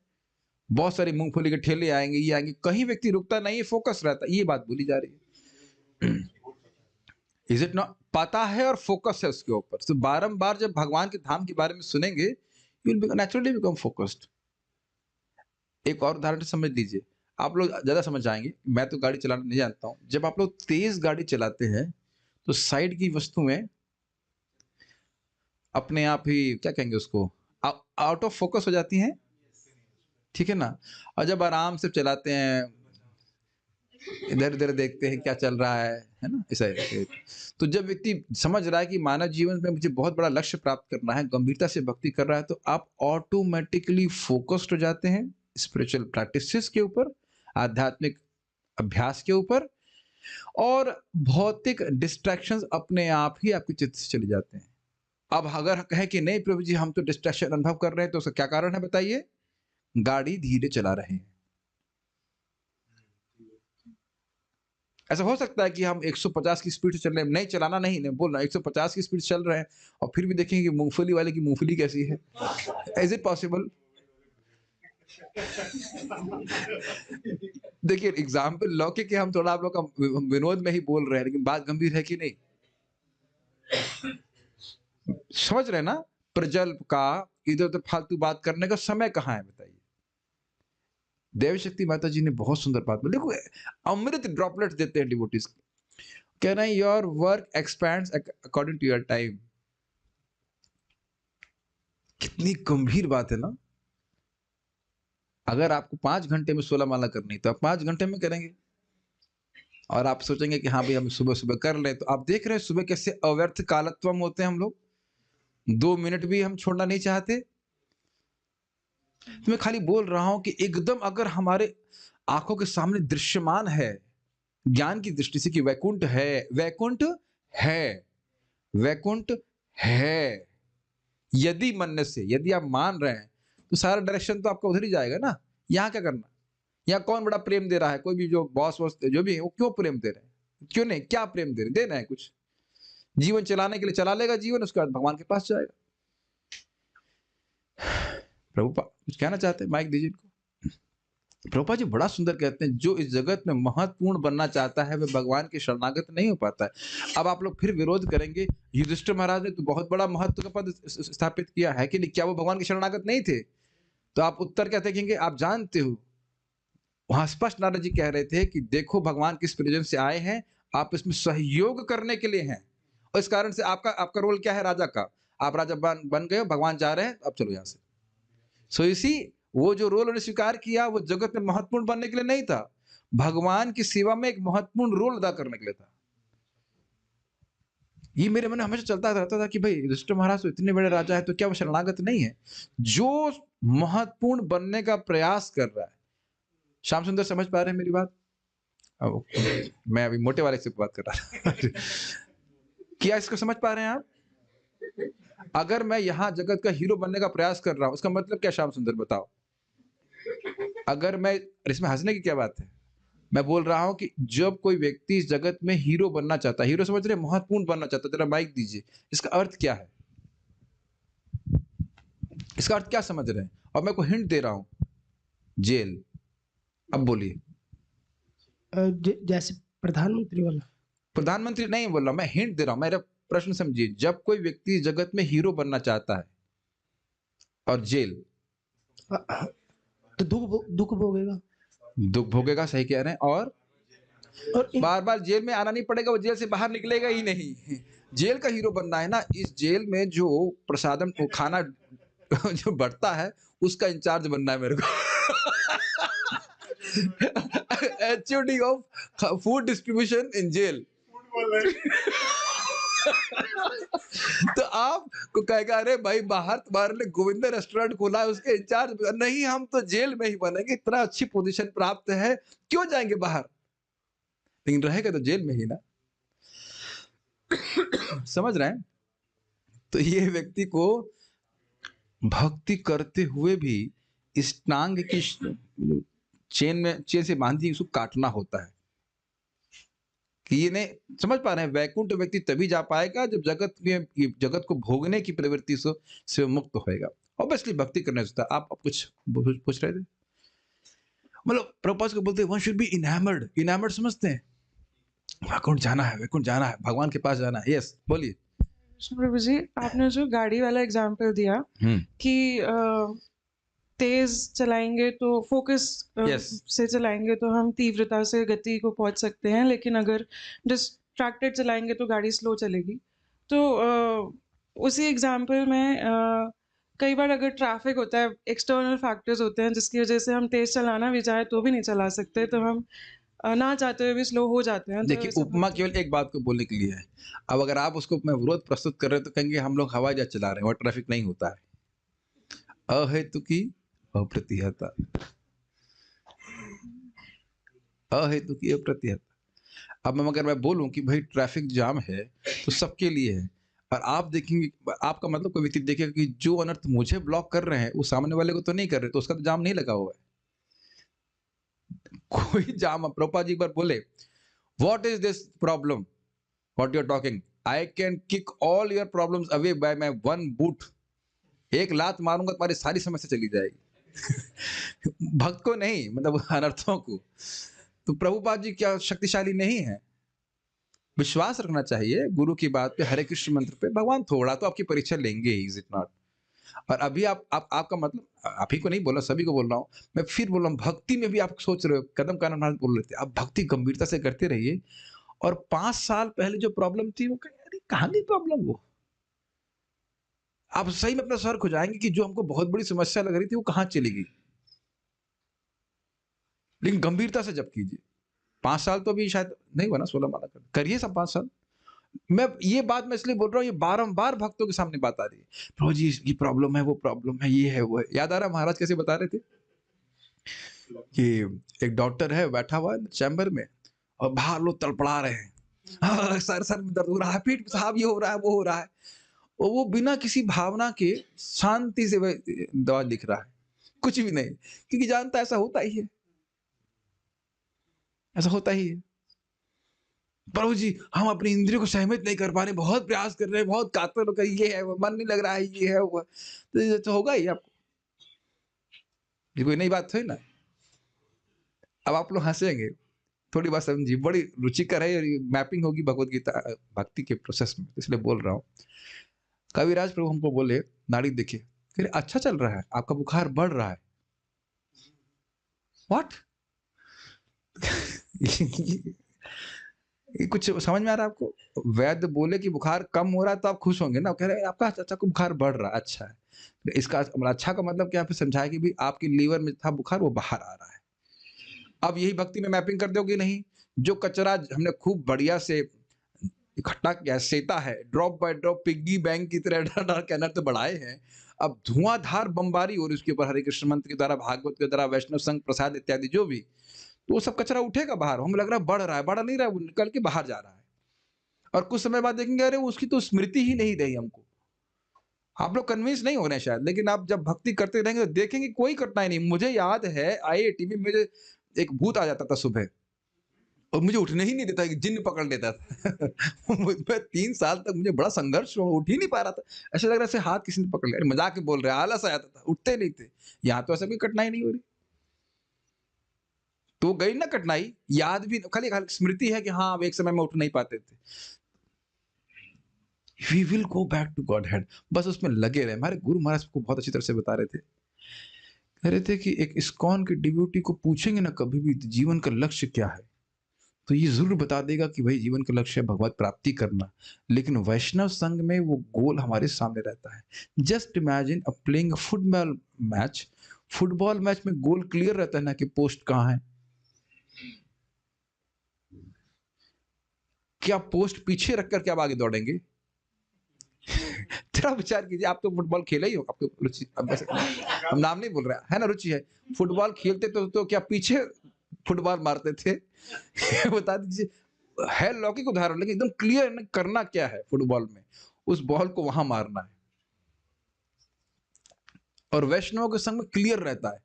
बहुत सारी मूंगफली के ठेले आएंगे, ये आएंगे, कहीं व्यक्ति रुकता नहीं है, फोकस रहता है, ये बात बोली जा रही है। Is it not? पता है और फोकस है उसके ऊपर, तो बारंबार जब भगवान के धाम के बारे में सुनेंगे you will naturally become focused. एक और उदाहरण समझ लीजिए, आप लोग ज्यादा समझ जाएंगे, मैं तो गाड़ी चलाना नहीं जानता हूं। जब आप लोग तेज गाड़ी चलाते हैं तो साइड की वस्तुएं अपने आप ही, क्या कहेंगे उसको, आउट ऑफ फोकस हो जाती हैं, ठीक है ना? और जब आराम से चलाते हैं, इधर उधर देखते हैं क्या चल रहा है ना, ऐसा है। तो जब व्यक्ति समझ रहा है कि मानव जीवन में मुझे बहुत बड़ा लक्ष्य प्राप्त करना है, गंभीरता से भक्ति कर रहा है, तो आप ऑटोमेटिकली फोकस्ड हो जाते हैं स्पिरिचुअल प्रैक्टिसेस के ऊपर, आध्यात्मिक अभ्यास के ऊपर, और भौतिक डिस्ट्रैक्शंस अपने आप ही आपके चित्त से चले जाते हैं। अब अगर कहे कि नहीं प्रभु जी हम तो डिस्ट्रैक्शन अनुभव कर रहे हैं, तो उसका क्या कारण है बताइए? गाड़ी धीरे चला रहे हैं। ऐसा हो सकता है कि हम 150 की स्पीड से चल रहे हैं, नहीं चलाना नहीं बोल रहा, 150 की स्पीड से चल रहे हैं और फिर भी देखेंगे कि मूंगफली वाले की मूंगफली कैसी है। Is it possible? देखिए एग्जाम्पल लौकिक के हम थोड़ा आप लोग का विनोद में ही बोल रहे हैं, लेकिन बात गंभीर है कि नहीं? समझ रहे हैं ना? प्रजल्प का इधर उधर फालतू बात करने का समय कहाँ है बताइए? देव शक्ति माता जी ने बहुत सुंदर बात बोली। देखो अमृत ड्रॉपलेट्स देते हैं डिवोटीज को। कह रहे हैं your work expands according to your time. कितनी गंभीर बात है ना। अगर आपको 5 घंटे में 16 माला करनी तो आप 5 घंटे में करेंगे, और आप सोचेंगे कि हाँ भाई हम सुबह सुबह कर लें, तो आप देख रहे हैं सुबह कैसे अव्यर्थ कालत्वम होते हैं हम लोग। 2 मिनट भी हम छोड़ना नहीं चाहते। तो मैं खाली बोल रहा हूं कि एकदम अगर हमारे आंखों के सामने दृश्यमान है ज्ञान की दृष्टि से कि वैकुंठ है, वैकुंठ है, वैकुंठ है, यदि मन से, यदि आप मान रहे हैं तो सारा डायरेक्शन तो आपका उधर ही जाएगा ना। यहाँ क्या करना? यहाँ कौन बड़ा प्रेम दे रहा है? कोई भी जो बॉस वॉस जो भी है वो क्यों प्रेम दे रहे हैं? क्यों नहीं? क्या प्रेम दे रहे हैं? कुछ जीवन चलाने के लिए चला लेगा जीवन, उसके बाद भगवान के पास जाएगा। प्रभुपा कुछ कहना चाहते हैं? माइक दीजिए इनको। प्रभुपा जी बड़ा सुंदर कहते हैं, जो इस जगत में महत्वपूर्ण बनना चाहता है वह भगवान के शरणागत नहीं हो पाता है। अब आप लोग फिर विरोध करेंगे, युधिष्ठिर महाराज ने तो बहुत बड़ा महत्व का पद स्थापित किया है कि नहीं? क्या वो भगवान के शरणागत नहीं थे? तो आप उत्तर क्या देखेंगे? आप जानते हो वहां स्पष्ट नारद जी कह रहे थे कि देखो भगवान किस प्रयोजन से आए हैं, आप इसमें सहयोग करने के लिए हैं, और इस कारण से आपका आपका रोल क्या है? राजा का। आप राजा बन गए, भगवान जा रहे हैं, अब चलो यहां से। सो इसी वो जो रोल उन्होंने स्वीकार किया वो जगत में महत्वपूर्ण बनने के लिए नहीं था, भगवान की सेवा में एक महत्वपूर्ण रोल अदा करने के लिए था। ये मेरे मन में हमेशा चलता रहता था कि भाई युधिष्ठिर महाराज तो इतने बड़े राजा है, तो क्या वो शरणागत नहीं है? जो महत्वपूर्ण बनने का प्रयास कर रहा है। श्याम सुंदर समझ पा रहे हैं मेरी बात? मैं अभी मोटे वाले से बात कर रहा था। क्या इसको समझ पा रहे हैं आप? अगर मैं यहाँ जगत का हीरो बनने का प्रयास कर रहा हूं, उसका मतलब क्या श्याम सुंदर बताओ? अगर मैं, इसमें हंसने की क्या बात है? मैं बोल रहा हूं कि जब कोई व्यक्ति इस जगत में हीरो बनना चाहता है, हीरो समझ रहे हैं, महत्वपूर्ण बनना चाहता है, जरा माइक दीजिए, इसका अर्थ क्या है? इसका अर्थ क्या समझ रहे हैं? और मैं को हिंट दे रहा हूं, जेल। अब बोलिए। जैसे प्रधानमंत्री वाला। प्रधानमंत्री नहीं बोल रहा, मैं हिंट दे रहा हूं, मेरा प्रश्न समझिए। जब कोई व्यक्ति जगत में हीरो बनना चाहता है और जेल, तो दुख भोगेगा। दुख भोगेगा, सही कह रहे हैं, और बार बार जेल में आना नहीं पड़ेगा, वो जेल से बाहर निकलेगा ही नहीं। जेल का हीरो बनना है ना। इस जेल में जो प्रसादन खाना जो बढ़ता है उसका इंचार्ज बनना है मेरे को। HOD of food distribution in jail. तो आप को कहेगा अरे भाई बाहर तुम्हारे लिए गोविंदा रेस्टोरेंट खोला है, उसके इंचार्ज नहीं, हम तो जेल में ही बनेंगे, इतना अच्छी पोजीशन प्राप्त है, क्यों जाएंगे बाहर? लेकिन रहेगा तो जेल में ही ना। समझ रहे हैं? तो ये व्यक्ति को भक्ति करते हुए भी इस टांग की चेन से बांधी उसको काटना होता है। कि ये नहीं समझ पा रहे हैं? वैकुंठ व्यक्ति तभी जा पाएगा जब जगत को भोगने की प्रवृत्ति से मुक्त होएगा। ऑब्वियसली भक्ति करने से। आप कुछ पूछ रहे थे? मतलब प्रभुपाद को बोलते हैं वन शुड बी इनैमर्ड। इनैमर्ड समझते हैं? वैकुंठ जाना है, वैकुंठ जाना है, भगवान के पास जाना है। यस बोलिए। प्रभु जी, आपने जो गाड़ी वाला एग्जाम्पल दिया कि तेज चलाएंगे तो फोकस Yes. से चलाएंगे तो हम तीव्रता से गति को पहुंच सकते हैं, लेकिन अगर डिस्ट्रैक्टेड चलाएंगे तो गाड़ी स्लो चलेगी। तो उसी एग्जाम्पल में कई बार अगर ट्रैफिक होता है, एक्सटर्नल फैक्टर्स होते हैं जिसकी वजह से हम तेज चलाना भी चाहे तो भी नहीं चला सकते, तो हम ना चाहते हुए भी स्लो हो जाते हैं। देखिए उपमा केवल एक बात को बोलने के लिए है। अब अगर आप उसको मैं विरोध प्रस्तुत कर रहे हैं तो कहेंगे हम लोग हवाई जहाज चला रहे हैं और ट्रैफिक नहीं होता है। अहेतुकी अप्रतिहता, अहेतुकी अप्रतिहता। अब अगर मैं बोलूं कि भाई ट्रैफिक जाम है तो सबके लिए है, और आप देखेंगे, आपका मतलब कोई व्यक्ति देखेगा कि जो अनर्थ मुझे ब्लॉक कर रहे हैं वो सामने वाले को तो नहीं कर रहे, तो उसका तो जाम नहीं लगा हुआ है। कोई जाम, प्रभुपाद जी एक बार बोले What is this problem? What you're talking? I can kick all your problems away by my one boot. एक लात मारूंगा तुम्हारी सारी समस्या चली जाएगी। भक्त को नहीं, मतलब अनर्थों को। तो प्रभुपाद जी क्या शक्तिशाली नहीं है? विश्वास रखना चाहिए गुरु की बात पे, हरे कृष्ण मंत्र पे। भगवान थोड़ा तो आपकी परीक्षा लेंगे, इज इट नॉट? और अभी आपका मतलब, आप ही को नहीं बोल रहा, सभी को बोल रहा हूँ मैं, फिर बोल रहा हूँ, भक्ति में भी आप सोच रहे हो, कदम का नाम बोल रहे थे, आप भक्ति गंभीरता से करते रहिए। और 5 साल पहले जो प्रॉब्लम थी वो अरे कहाँ गई प्रॉब्लम? वो आप सही में अपना सर खुजाएंगे कि जो हमको बहुत बड़ी समस्या लग रही थी वो कहाँ चली गई। लेकिन गंभीरता से जब कीजिए। 5 साल तो अभी शायद नहीं हुआ ना, 16 माला करिए सब 5 साल। मैं ये बात मैं इसलिए बोल रहा हूँ, ये बारंबार भक्तों के सामने बात आ रही है, प्रभु जी ये प्रॉब्लम है, वो प्रॉब्लम है, ये है वो है। याद आ रहा है महाराज कैसे बता रहे थे कि एक डॉक्टर है बैठा हुआ है चैम्बर में और बाहर लोग तड़पड़ा रहे हैं, सर में दर्द हो रहा है, पीठ साहब ये हो रहा है, वो हो रहा है, और वो बिना किसी भावना के शांति से दवा लिख रहा है, कुछ भी नहीं, क्योंकि जानता है ऐसा होता ही है, ऐसा होता ही है। प्रभु जी हम अपनी इंद्रियों को सहमित नहीं कर पा रहे, बहुत प्रयास कर रहे हैं, बहुत कातर होकर, ये है वो, मन नहीं लग रहा है, ये है वो, तो होगा ही आपको। ये कोई नई बात है ना। अब आप लोग हंसेंगे, थोड़ी बात समझिए, बड़ी रुचिकर है, मैपिंग होगी भगवत गीता भक्ति के प्रोसेस में, इसलिए बोल रहा हूँ। कविराज प्रभु हमको बोले नाड़ी देखिए, कह रहे अच्छा चल रहा है, आपका बुखार बढ़ रहा है। व्हाट? कुछ समझ में आ रहा है आपको? वैद्य बोले कि बुखार कम हो रहा है तो आप खुश होंगे ना, कह रहे हैं आपका अच्छा को बुखार बढ़ रहा है, अच्छा है। इसका अच्छा का मतलब क्या? समझाया कि भी आपके लीवर में था बुखार, वो बाहर आ रहा है। अब यही भक्ति में मैपिंग कर दोगे नहीं? जो कचरा हमने खूब बढ़िया से इकट्ठा किया, सेता है, drop by drop piggy bank की तरह कैनर तो बढ़ाए हैं, अब धुआंधार बमबारी और उसके ऊपर हरे कृष्ण मंत्र के द्वारा, भागवत के द्वारा, वैष्णव संघ प्रसाद इत्यादि जो भी, तो वो सब कचरा उठेगा बाहर। हमें लग रहा है बढ़ रहा है, बढ़ नहीं रहा है, वो निकल के बाहर जा रहा है। और कुछ समय बाद देखेंगे अरे उसकी तो स्मृति ही नहीं रही हमको। आप लोग कन्विंस नहीं हो रहे हैं शायद, लेकिन आप जब भक्ति करते रहेंगे तो देखेंगे कोई कठिनाई नहीं। मुझे याद है IIT में मुझे एक भूत आ जाता था सुबह और मुझे उठने ही नहीं देता, जिन्न पकड़ लेता था। मैं 3 साल तक मुझे बड़ा संघर्ष, उठ ही नहीं पा रहा था, ऐसा लग रहा है हाथ किसी ने पकड़ लिया, मजाक में बोल रहे, आलस आ जाता था, उठते नहीं थे। यहाँ तो ऐसा कोई कठिनाई नहीं हो रही, तो गई ना कठिनाई, याद भी खाली स्मृति है कि हाँ अब एक समय में उठ नहीं पाते थे। We will go back to Godhead, बस उसमें लगे रहे। हमारे गुरु महाराज को बहुत अच्छी तरह से बता रहे थे, कह रहे थे कि एक इस्कॉन के डिवोटी को पूछेंगे ना कभी भी जीवन का लक्ष्य क्या है, तो ये जरूर बता देगा कि भाई जीवन का लक्ष्य है भगवत प्राप्ति करना। लेकिन वैष्णव संघ में वो गोल हमारे सामने रहता है। Just imagine playing football match, football match में गोल क्लियर रहता है ना कि पोस्ट कहाँ है। क्या पोस्ट पीछे रख करके आप आगे दौड़ेंगे? जरा विचार कीजिए, आप तो फुटबॉल खेला ही हो, आपको रुचि, हम नाम नहीं बोल रहे है ना, रुचि है, फुटबॉल खेलते तो क्या पीछे फुटबॉल मारते थे? बता दीजिए, है लौकिक उदाहरण, लेकिन एकदम क्लियर करना क्या है फुटबॉल में, उस बॉल को वहां मारना है। और वैष्णव के संग में क्लियर रहता है।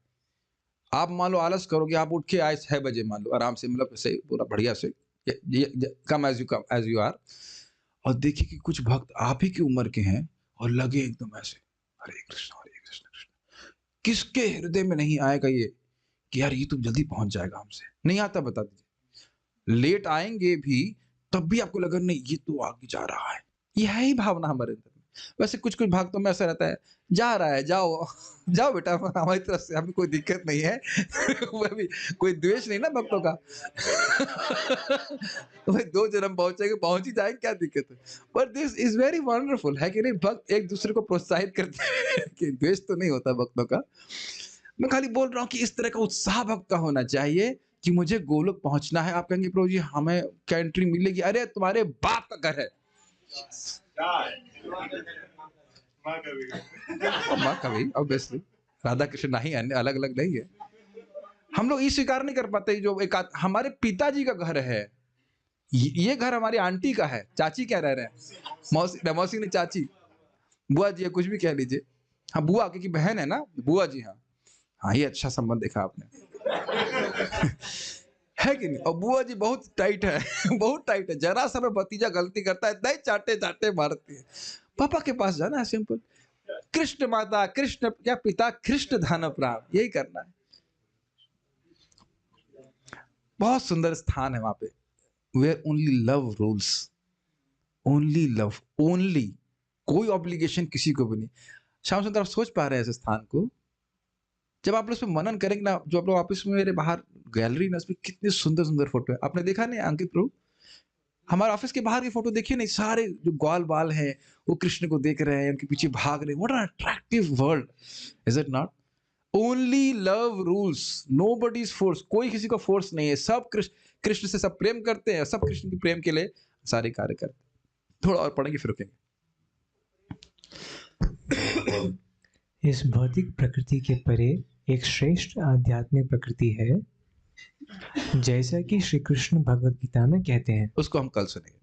आप मान लो आलस करोगे, आप उठ के आए 6 बजे, मान लो आराम से, मतलब सही पूरा बढ़िया से, कम एज यू आर, और देखिए कि कुछ भक्त आप ही की उम्र के हैं और लगे एकदम ऐसे, हरे कृष्ण कृष्ण। किसके हृदय में नहीं आएगा ये कि यार ये तो जल्दी पहुंच जाएगा हमसे? नहीं आता, बता दीजिए। लेट आएंगे भी तब भी आपको लगा नहीं ये तो आगे जा रहा है। ये है ही भावना हमारे अंदर। वैसे कुछ भक्तों में ऐसा रहता है, जा रहा है, जाओ जाओ बेटा, हमारी तरफ से हमें कोई दिक्कत नहीं है। वह भी कोई द्वेष नहीं ना भक्तों का। भाई 2 जन्म पहुंचेंगे, पहुंच ही जाएंगे, क्या दिक्कत है? But this is very wonderful, है कि नहीं? भक्त एक दूसरे को प्रोत्साहित करते हैं कि द्वेष तो नहीं होता भक्तों का। मैं खाली बोल रहा हूँ कि इस तरह का उत्साह भक्त का होना चाहिए कि मुझे गोलोक पहुंचना है। आप कहेंगे प्रभु जी हमें क्या एंट्री मिलेगी? अरे तुम्हारे बाप का घर है। माँ का भी ऑब्वियसली, राधा कृष्ण नहीं, अन्य अलग अलग नहीं है। हम लोग ये स्वीकार नहीं कर पाते जो एक हमारे पिताजी का घर है, ये घर हमारी आंटी का है, चाची क्या रह रहे हैं, मौसी ने चाची, बुआ जी, कुछ भी कह लीजिए। हाँ बुआ की बहन है ना, बुआ जी। हाँ हाँ, ये अच्छा संबंध देखा आपने। है कि नहीं? और बुआ जी बहुत टाइट है बहुत टाइट है, जरा सा में भतीजा गलती करता है नहीं चाटे चाटे मारती है। पापा के पास जाना है, सिंपल, कृष्ण माता कृष्ण या पिता कृष्ण धन प्राण, यही करना है। बहुत सुंदर स्थान है वहां पे, where only love rules, only love, only, कोई ऑब्लिगेशन किसी को भी नहीं। श्याम सुंदर आप सोच पा रहे हैं ऐसे स्थान को? जब आप लोग इस पे मनन करेंगे ना, जो आप लोग ऑफिस में मेरे बाहर गैलरी ना, उसमें कितने सुंदर सुंदर फोटो है, आपने देखा नहीं अंकित प्रभु? हमारे ऑफिस के बाहर की फोटो देखिए नहीं, सारे जो ग्वाल बाल हैं वो कृष्ण को देख रहे हैं, उनके पीछे भाग रहे हैं। What an attractive world, is it not? Only love rules, nobody is force, कोई किसी को फोर्स नहीं है, सब कृष्ण, कृष्ण से सब प्रेम करते हैं, सब कृष्ण के प्रेम के लिए सारे कार्य करते हैं। थोड़ा और पढ़ेंगे फिर रुकेंगे। इस भौतिक प्रकृति के परे एक श्रेष्ठ आध्यात्मिक प्रकृति है, जैसा कि श्री कृष्ण भगवत गीता में कहते हैं। उसको हम कल सुनेंगे।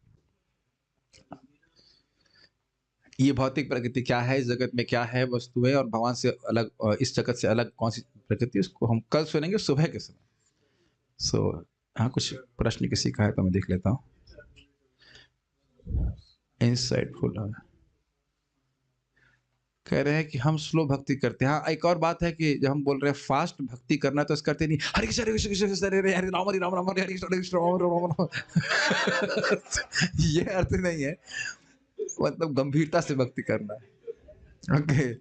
ये भौतिक प्रकृति क्या है, इस जगत में क्या है वस्तुएं, और भगवान से अलग, इस जगत से अलग कौन सी प्रकृति, उसको हम कल सुनेंगे सुबह के समय। हाँ, कुछ प्रश्न किसी का है तो मैं देख लेता हूँ। इंसाइटफुल कह रहे हैं कि हम स्लो भक्ति करते हैं। हाँ, एक और बात है कि जब हम बोल रहे हैं फास्ट भक्ति करना, तो करते नहीं हरे कृष्ण हरे कृष्ण कृष्ण कृष्ण हरे हरे राम हरे राम राम हरे हरे कृष्ण राम राम राम। ये अर्थ नहीं है, मतलब गंभीरता से भक्ति करना है। ओके,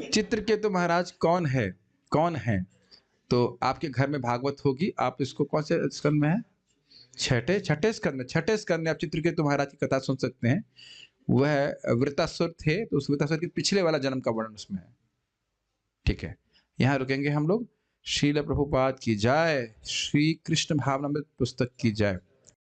चित्रकेतु महाराज कौन है? कौन है? तो आपके घर में भागवत होगी, आप इसको कौन से स्कंद में है? छठे स्कंद में आप चित्रकेतु महाराज की कथा सुन सकते हैं। वह वृतासुर थे, तो उस वृतासुर के पिछले वाला जन्म का वर्णन उसमें है। ठीक है, यहाँ रुकेंगे हम लोग। श्रील प्रभुपाद की जय, श्री कृष्ण भावनामृत पुस्तक की जय।